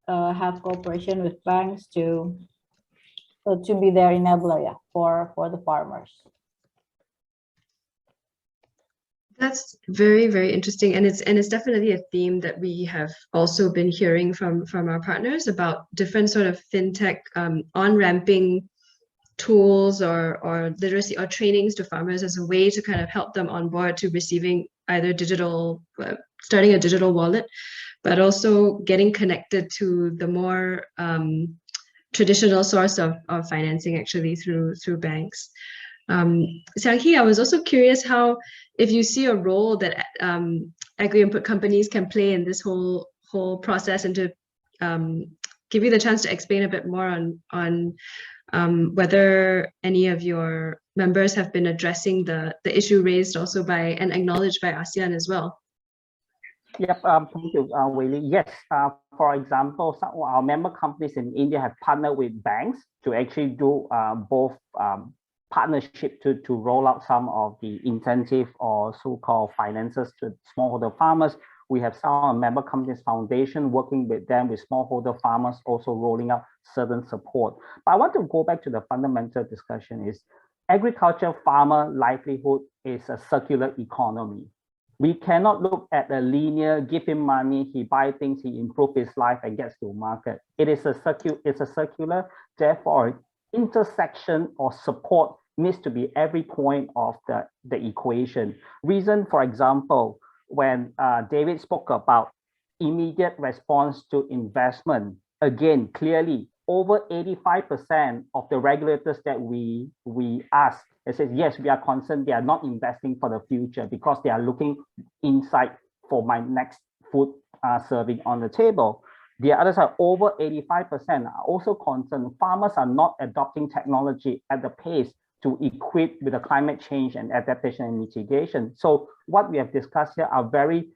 have cooperation with banks to be their enabler, for the farmers. That's very, very interesting, and it's definitely a theme that we have also been hearing from our partners about different sort of fintech on-ramping tools or literacy or trainings to farmers as a way to kind of help them on board to receiving either digital, starting a digital wallet, but also getting connected to the more traditional source of financing, actually through banks. Sang-hee, I was also curious how, if you see a role that agri-input companies can play in this whole process, and to give you the chance to explain a bit more on whether any of your members have been addressing the issue raised also by and acknowledged by ASEAN as well. Yep, thank you, Willie. Yes, for example, some of our member companies in India have partnered with banks to actually do both partnership to roll out some of the incentive or so-called finances to smallholder farmers. We have some member companies foundation working with them with smallholder farmers, also rolling out certain support. But I want to go back to the fundamental discussion is agriculture farmer livelihood is a circular economy. We cannot look at a linear, give him money, he buy things, he improve his life and gets to market. It's a circular, therefore intersection or support needs to be every point of the equation. Reason, for example, when David spoke about immediate response to investment, again, clearly over 85% of the regulators that we ask, they say, yes, we are concerned they are not investing for the future because they are looking inside for my next food serving on the table. The others are over 85% are also concerned farmers are not adopting technology at the pace to equip with the climate change and adaptation and mitigation. So what we have discussed here are very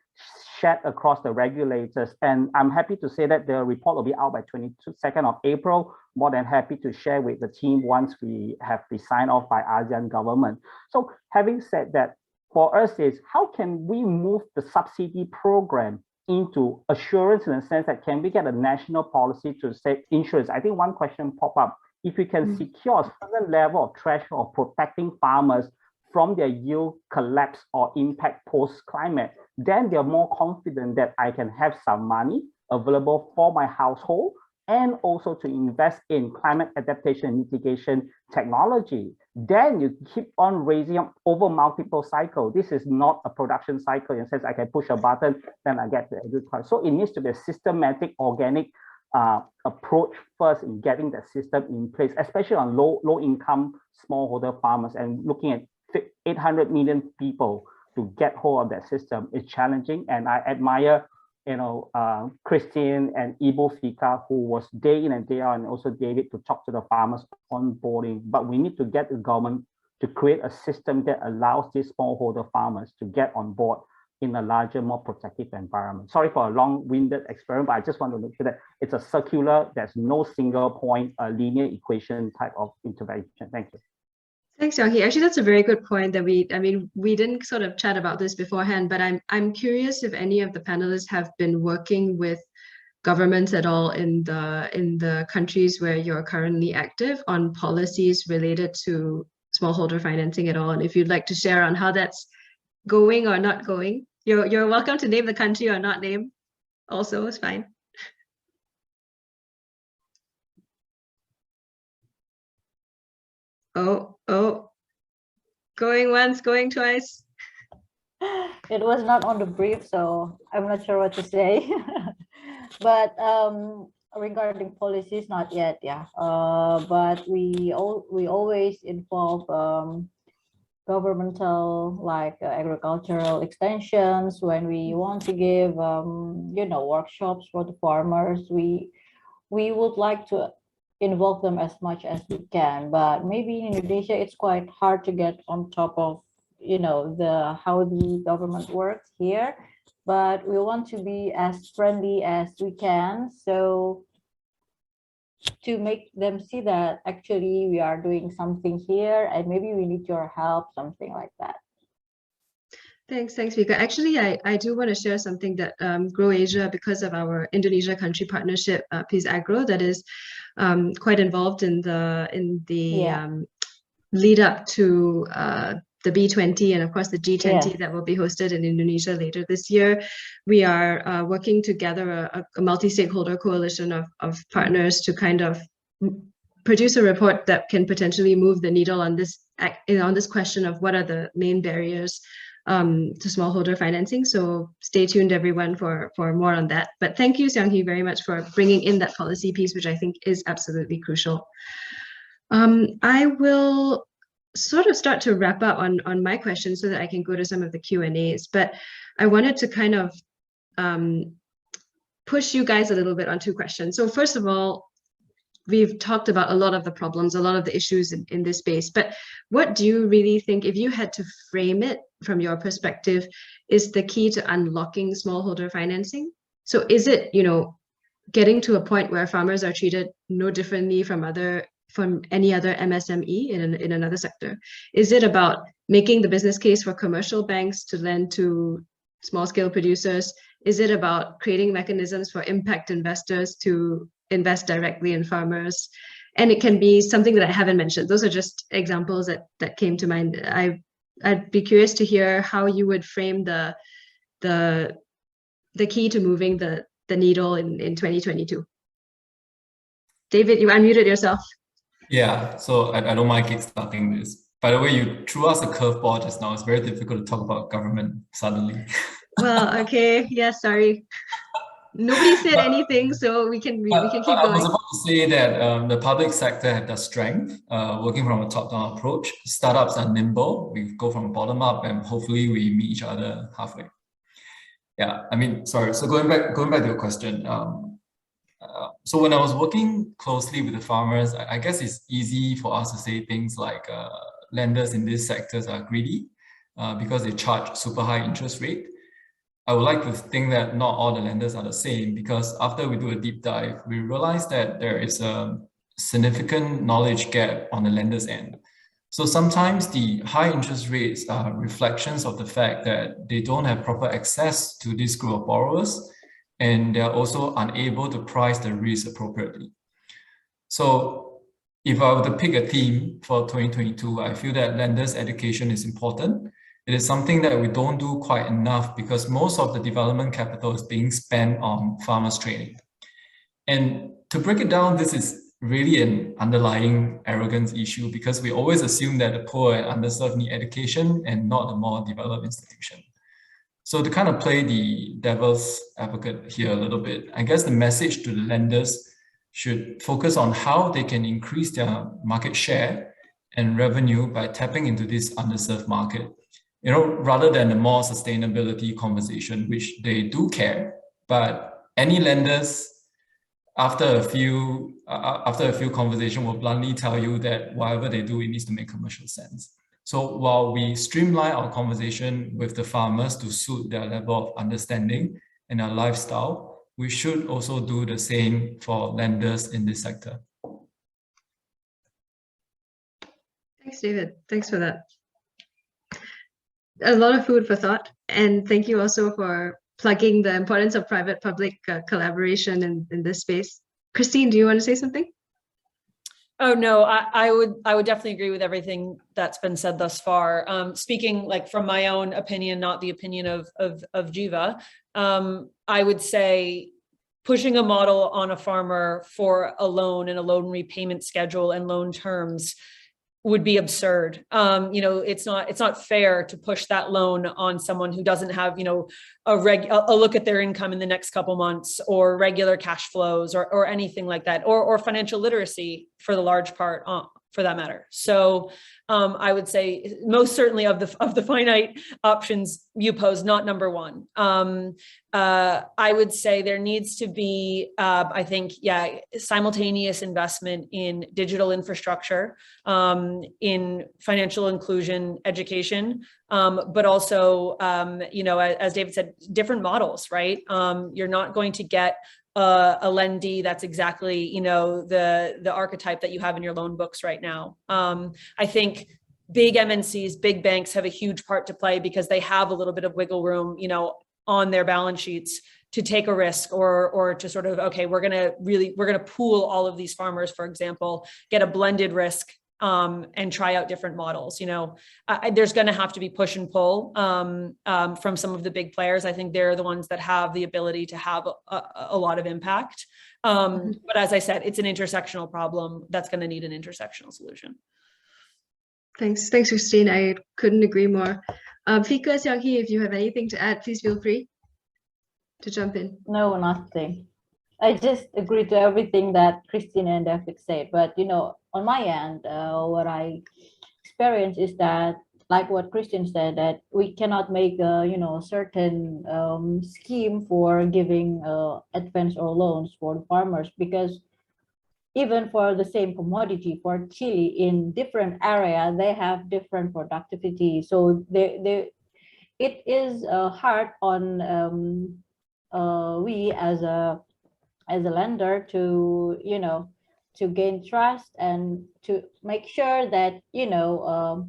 shared across the regulators. And I'm happy to say that the report will be out by 22nd of April. More than happy to share with the team once we have the sign off by ASEAN government. So having said that, for us is how can we move the subsidy program into assurance in the sense that can we get a national policy to say insurance? I think one question pop up. If we can secure a certain level of threshold of protecting farmers from their yield collapse or impact post-climate, then they're more confident that I can have some money available for my household and also to invest in climate adaptation and mitigation technology. Then you keep on raising up over multiple cycles. This is not a production cycle in the sense I can push a button, then I get the agriculture. So it needs to be a systematic, organic approach first in getting the system in place, especially on low income smallholder farmers, and looking at 800 million people to get hold of that system is challenging. And I admire, Christine and Ibu Fika, who was day in and day out, and also David to talk to the farmers on boarding. But we need to get the government to create a system that allows these smallholder farmers to get on board in a larger, more protective environment. Sorry for a long-winded experiment, but I just want to make sure that it's a circular, there's no single point, a linear equation type of intervention. Thank you. Thanks, Yong-hee. Actually, that's a very good point that we didn't sort of chat about this beforehand, but I'm curious if any of the panelists have been working with governments at all in the countries where you're currently active on policies related to smallholder financing at all, and if you'd like to share on how that's going or not going. You're welcome to name the country or not name. Also, it's fine. Oh, going once, going twice. It was not on the brief, so I'm not sure what to say. But regarding policies, not yet, yeah. But we always involve governmental, like agricultural extensions when we want to give workshops for the farmers. We would like to involve them as much as we can, but maybe in Indonesia it's quite hard to get on top of how the government works here, but we want to be as friendly as we can, so to make them see that actually we are doing something here and maybe we need your help, something like that. Thanks, Vika. Actually, I do want to share something that Grow Asia, because of our Indonesia country partnership, Peace Agro, that is quite involved in the lead up to the B20 and of course the G20 that will be hosted in Indonesia later this year. We are working together a multi-stakeholder coalition of partners to kind of produce a report that can potentially move the needle on this question of what are the main barriers to smallholder financing. So stay tuned, everyone, for more on that. But thank you, Seong-hee, very much for bringing in that policy piece, which I think is absolutely crucial. I will sort of start to wrap up on my questions so that I can go to some of the Q&As. But I wanted to kind of push you guys a little bit on two questions. So first of all, we've talked about a lot of the problems, a lot of the issues in this space, but what do you really think, if you had to frame it from your perspective, is the key to unlocking smallholder financing? So is it, getting to a point where farmers are treated no differently from any other MSME in another sector? Is it about making the business case for commercial banks to lend to small scale producers? Is it about creating mechanisms for impact investors to invest directly in farmers? And it can be something that I haven't mentioned. Those are just examples that came to mind. I'd be curious to hear how you would frame the key to moving the needle in 2022. David, you unmuted yourself. Yeah, so I don't mind kickstarting this. By the way, you threw us a curveball just now. It's very difficult to talk about government suddenly. Well, okay, yeah, sorry. Nobody said anything, so we can keep going. I was about to say that the public sector have the strength, working from a top-down approach. Startups are nimble. We go from bottom up, and hopefully we meet each other halfway. Yeah, I mean, sorry. So going back to your question. So when I was working closely with the farmers, I guess it's easy for us to say things like lenders in these sectors are greedy because they charge super high interest rate. I would like to think that not all the lenders are the same, because after we do a deep dive, we realize that there is a significant knowledge gap on the lender's end. So sometimes the high interest rates are reflections of the fact that they don't have proper access to this group of borrowers, and they're also unable to price the risk appropriately. So if I were to pick a theme for 2022, I feel that lenders' education is important. It is something that we don't do quite enough because most of the development capital is being spent on farmers training. And to break it down, this is really an underlying arrogance issue, because we always assume that the poor and underserved need education and not the more developed institution. So to kind of play the devil's advocate here a little bit, I guess the message to the lenders should focus on how they can increase their market share and revenue by tapping into this underserved market. Rather than a more sustainability conversation, which they do care, but any lenders after a few conversations will bluntly tell you that whatever they do, it needs to make commercial sense. So while we streamline our conversation with the farmers to suit their level of understanding and their lifestyle, we should also do the same for lenders in this sector. Thanks, David. Thanks for that. A lot of food for thought, and thank you also for plugging the importance of private-public collaboration in this space. Christine, do you want to say something? Oh no, I would definitely agree with everything that's been said thus far. Speaking like from my own opinion, not the opinion of Jiva, I would say pushing a model on a farmer for a loan and a loan repayment schedule and loan terms would be absurd. It's not fair to push that loan on someone who doesn't have, a look at their income in the next couple months, or regular cash flows, or anything like that, or financial literacy for the large part, for that matter. So I would say most certainly of the finite options you pose, not number one. I would say there needs to be, I think, simultaneous investment in digital infrastructure, in financial inclusion education, but also, as David said, different models, right? You're not going to get a lendee that's exactly, the archetype that you have in your loan books right now. I think big MNCs, big banks have a huge part to play because they have a little bit of wiggle room, on their balance sheets to take a risk, or to sort of, okay, we're going to pool all of these farmers, for example, get a blended risk, and try out different models. There's going to have to be push and pull from some of the big players. I think they're the ones that have the ability to have a lot of impact. But as I said, it's an intersectional problem that's going to need an intersectional solution. Thanks, Christine. I couldn't agree more. Fika, Xianghe, if you have anything to add, please feel free to jump in. No, nothing. I just agree to everything that Christine and David said. But, on my end, what I experience is that, like what Christine said, that we cannot make a, certain scheme for giving advance or loans for the farmers, because even for the same commodity, for chili in different area, they have different productivity. So it is hard on we as a lender to, you know, to gain trust and to make sure that, you know,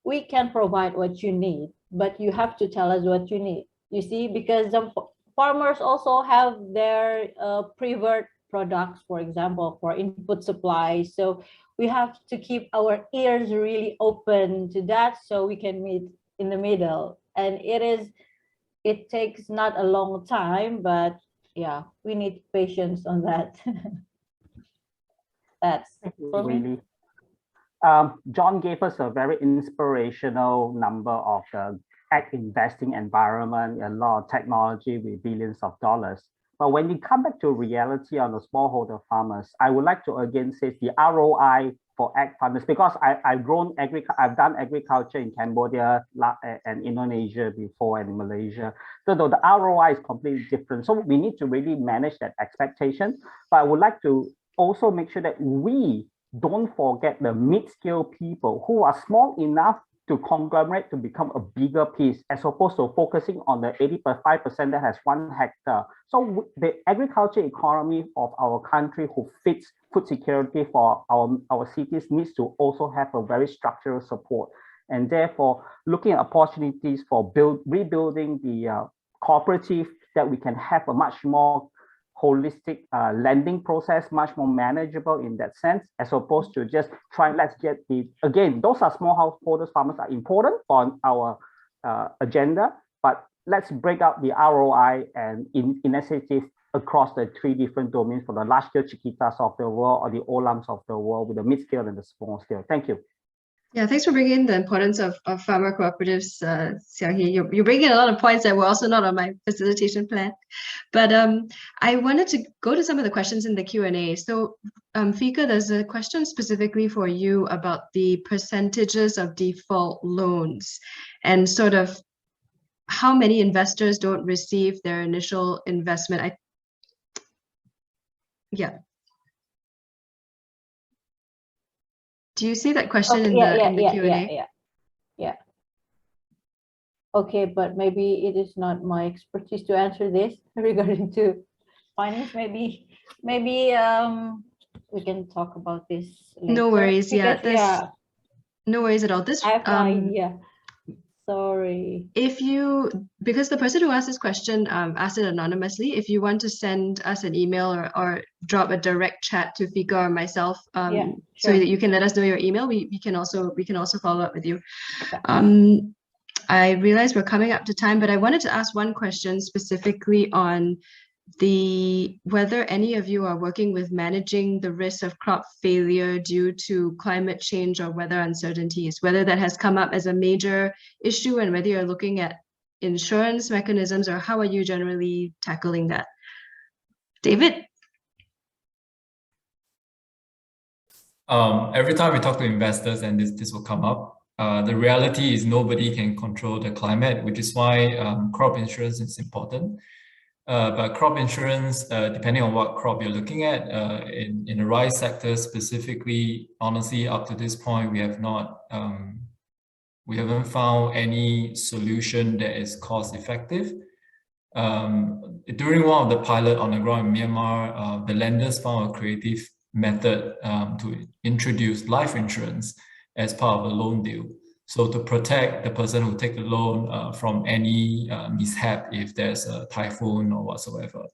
we can provide what you need, but you have to tell us what you need. You see, because some farmers also have their preferred products, for example, for input supplies. So we have to keep our ears really open to that so we can meet in the middle. And it takes not a long time, but yeah, we need patience on that. That's for me. Really. John gave us a very inspirational number of the ag investing environment, a lot of technology with billions of dollars. But when you come back to reality on the smallholder farmers, I would like to again say the ROI for ag farmers, because I've done agriculture in Cambodia and Indonesia before, and in Malaysia. So the ROI is completely different. So we need to really manage that expectation. But I would like to also make sure that we don't forget the mid-scale people who are small enough to conglomerate to become a bigger piece, as opposed to focusing on the 85% that has 1 hectare. So the agriculture economy of our country who fits food security for our cities needs to also have a very structural support. And therefore, looking at opportunities for rebuilding the cooperative, that we can have a much more holistic lending process, much more manageable in that sense, as opposed to just trying, let's get again, those are smallholders farmers are important on our agenda, but let's break out the ROI and initiatives across the 3 different domains for the large scale Chiquitas of the world or the Olams of the world, with the mid scale and the small scale. Thank you. Yeah, thanks for bringing in the importance of farmer cooperatives, Xiang He. You bring in a lot of points that were also not on my facilitation plan. But I wanted to go to some of the questions in the Q&A. So Fika, there's a question specifically for you about the percentages of default loans and sort of how many investors don't receive their initial investment. Yeah. Do you see that question in the Q&A? Yeah. Okay, but maybe it is not my expertise to answer this regarding to finance. Maybe we can talk about this later. No worries. Because, no worries at all. This I have no idea. Sorry. Because the person who asked this question asked it anonymously, if you want to send us an email or drop a direct chat to Fika or myself, sure, so that you can let us know your email, we can also follow up with you. Okay. I realize we're coming up to time, but I wanted to ask one question specifically on whether any of you are working with managing the risk of crop failure due to climate change or weather uncertainties, whether that has come up as a major issue and whether you're looking at insurance mechanisms, or how are you generally tackling that? David? Every time we talk to investors, and this will come up, the reality is nobody can control the climate, which is why crop insurance is important. But crop insurance, depending on what crop you're looking at, in the rice sector specifically, honestly, up to this point, we haven't found any solution that is cost effective. During one of the pilot on the ground in Myanmar, the lenders found a creative method to introduce life insurance as part of the loan deal. So to protect the person who take the loan from any mishap if there's a typhoon or whatsoever.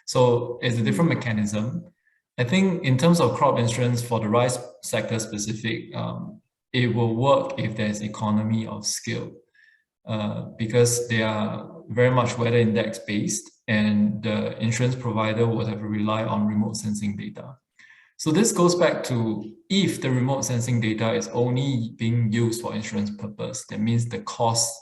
So it's a different mechanism. I think in terms of crop insurance for the rice sector specific, it will work if there's economy of scale, because they are very much weather index based, and the insurance provider will have to rely on remote sensing data. So this goes back to, if the remote sensing data is only being used for insurance purpose, that means the cost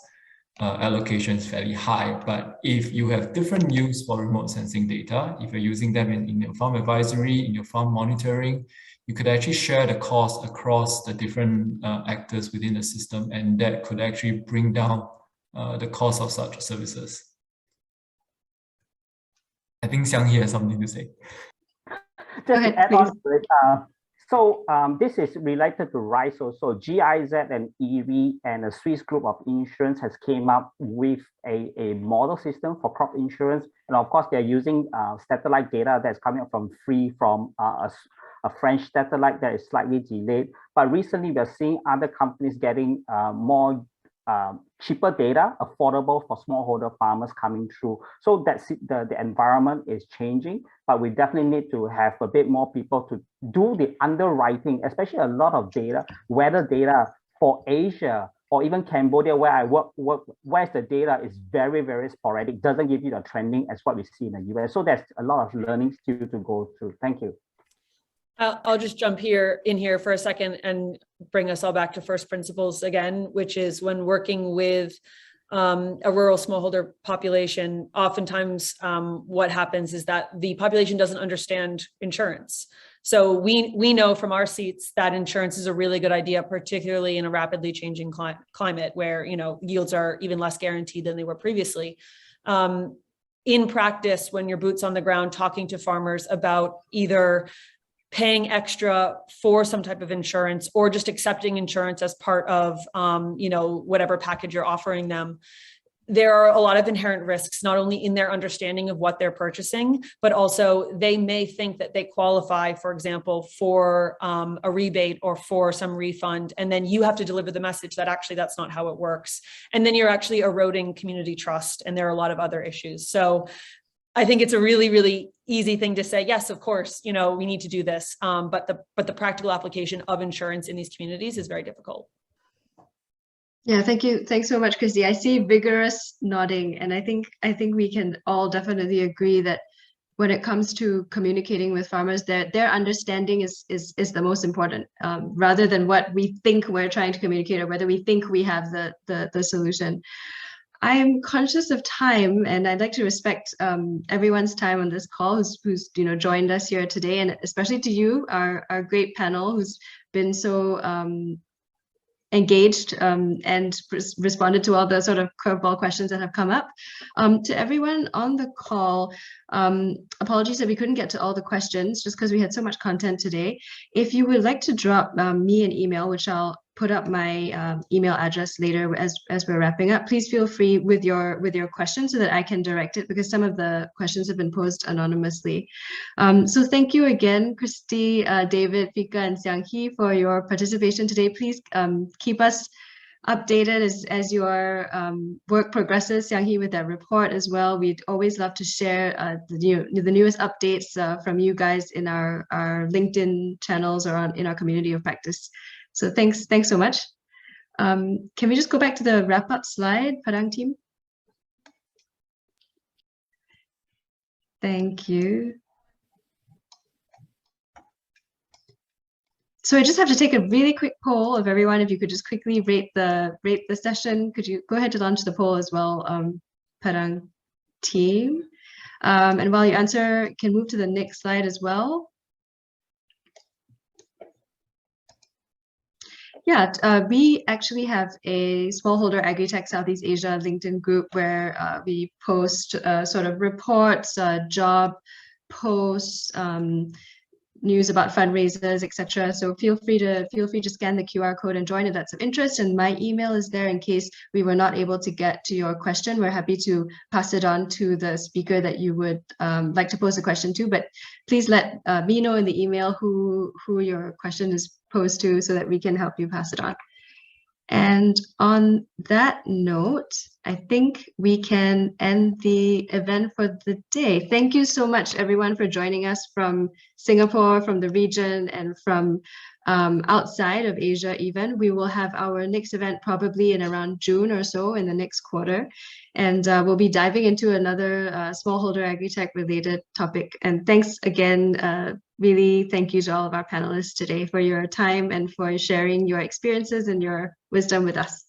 allocation is fairly high. But if you have different use for remote sensing data, if you're using them in your farm advisory, in your farm monitoring, you could actually share the cost across the different actors within the system, and that could actually bring down the cost of such services. I think Xiang He has something to say. Just ahead, to add please. on to it, this is related to RISE also. GIZ and EV and a Swiss group of insurance has came up with a model system for crop insurance. And of course, they're using satellite data that's coming up from a French satellite that is slightly delayed. But recently, we're seeing other companies getting more cheaper data, affordable for smallholder farmers coming through. So that's the environment is changing, but we definitely need to have a bit more people to do the underwriting, especially a lot of data, weather data for Asia or even Cambodia, where I work where's the data is very, very sporadic, doesn't give you the trending as what we see in the US. So there's a lot of learning still to go through. Thank you. I'll just jump in here for a second and bring us all back to first principles again, which is when working with a rural smallholder population, oftentimes what happens is that the population doesn't understand insurance. So we know from our seats that insurance is a really good idea, particularly in a rapidly changing climate where, you know, yields are even less guaranteed than they were previously. In practice, when you're boots on the ground talking to farmers about either paying extra for some type of insurance or just accepting insurance as part of, you know, whatever package you're offering them, there are a lot of inherent risks, not only in their understanding of what they're purchasing, but also they may think that they qualify, for example, for a rebate or for some refund. And then you have to deliver the message that actually that's not how it works. And then you're actually eroding community trust. And there are a lot of other issues. So I think it's a really, really easy thing to say, yes, of course, you know, we need to do this. But the practical application of insurance in these communities is very difficult. Yeah, thank you. Thanks so much, Christy. I see vigorous nodding, and I think we can all definitely agree that when it comes to communicating with farmers, their understanding is the most important, rather than what we think we're trying to communicate or whether we think we have the solution. I'm conscious of time, and I'd like to respect everyone's time on this call who's you know joined us here today, and especially to you, our great panel, who's been so engaged and responded to all the sort of curveball questions that have come up. To everyone on the call, apologies that we couldn't get to all the questions just because we had so much content today. If you would like to drop me an email, which I'll put up my email address later as we're wrapping up, please feel free with your question so that I can direct it, because some of the questions have been posed anonymously. So thank you again, Christy, David, Fika, and Xiang He for your participation today. Please keep us updated as your work progresses, Xiang He, with that report as well. We'd always love to share the newest updates from you guys in our LinkedIn channels or in our community of practice. So thanks so much. Can we just go back to the wrap-up slide, Padang team? Thank you. So I just have to take a really quick poll of everyone. If you could just quickly rate the session. Could you go ahead to launch the poll as well, Padang team? And while you answer, can move to the next slide as well. Yeah, we actually have a Smallholder AgriTech Southeast Asia LinkedIn group where we post sort of reports, job posts, news about fundraisers, etc. So feel free to scan the QR code and join if that's of interest. And my email is there in case we were not able to get to your question. We're happy to pass it on to the speaker that you would like to pose a question to. But please let me know in the email who your question is posed to so that we can help you pass it on. And on that note, I think we can end the event for the day. Thank you so much, everyone, for joining us from Singapore, from the region, and from outside of Asia even. We will have our next event probably in around June or so in the next quarter. And we'll be diving into another Smallholder AgriTech related topic. And thanks again, really thank you to all of our panelists today for your time and for sharing your experiences and your wisdom with us.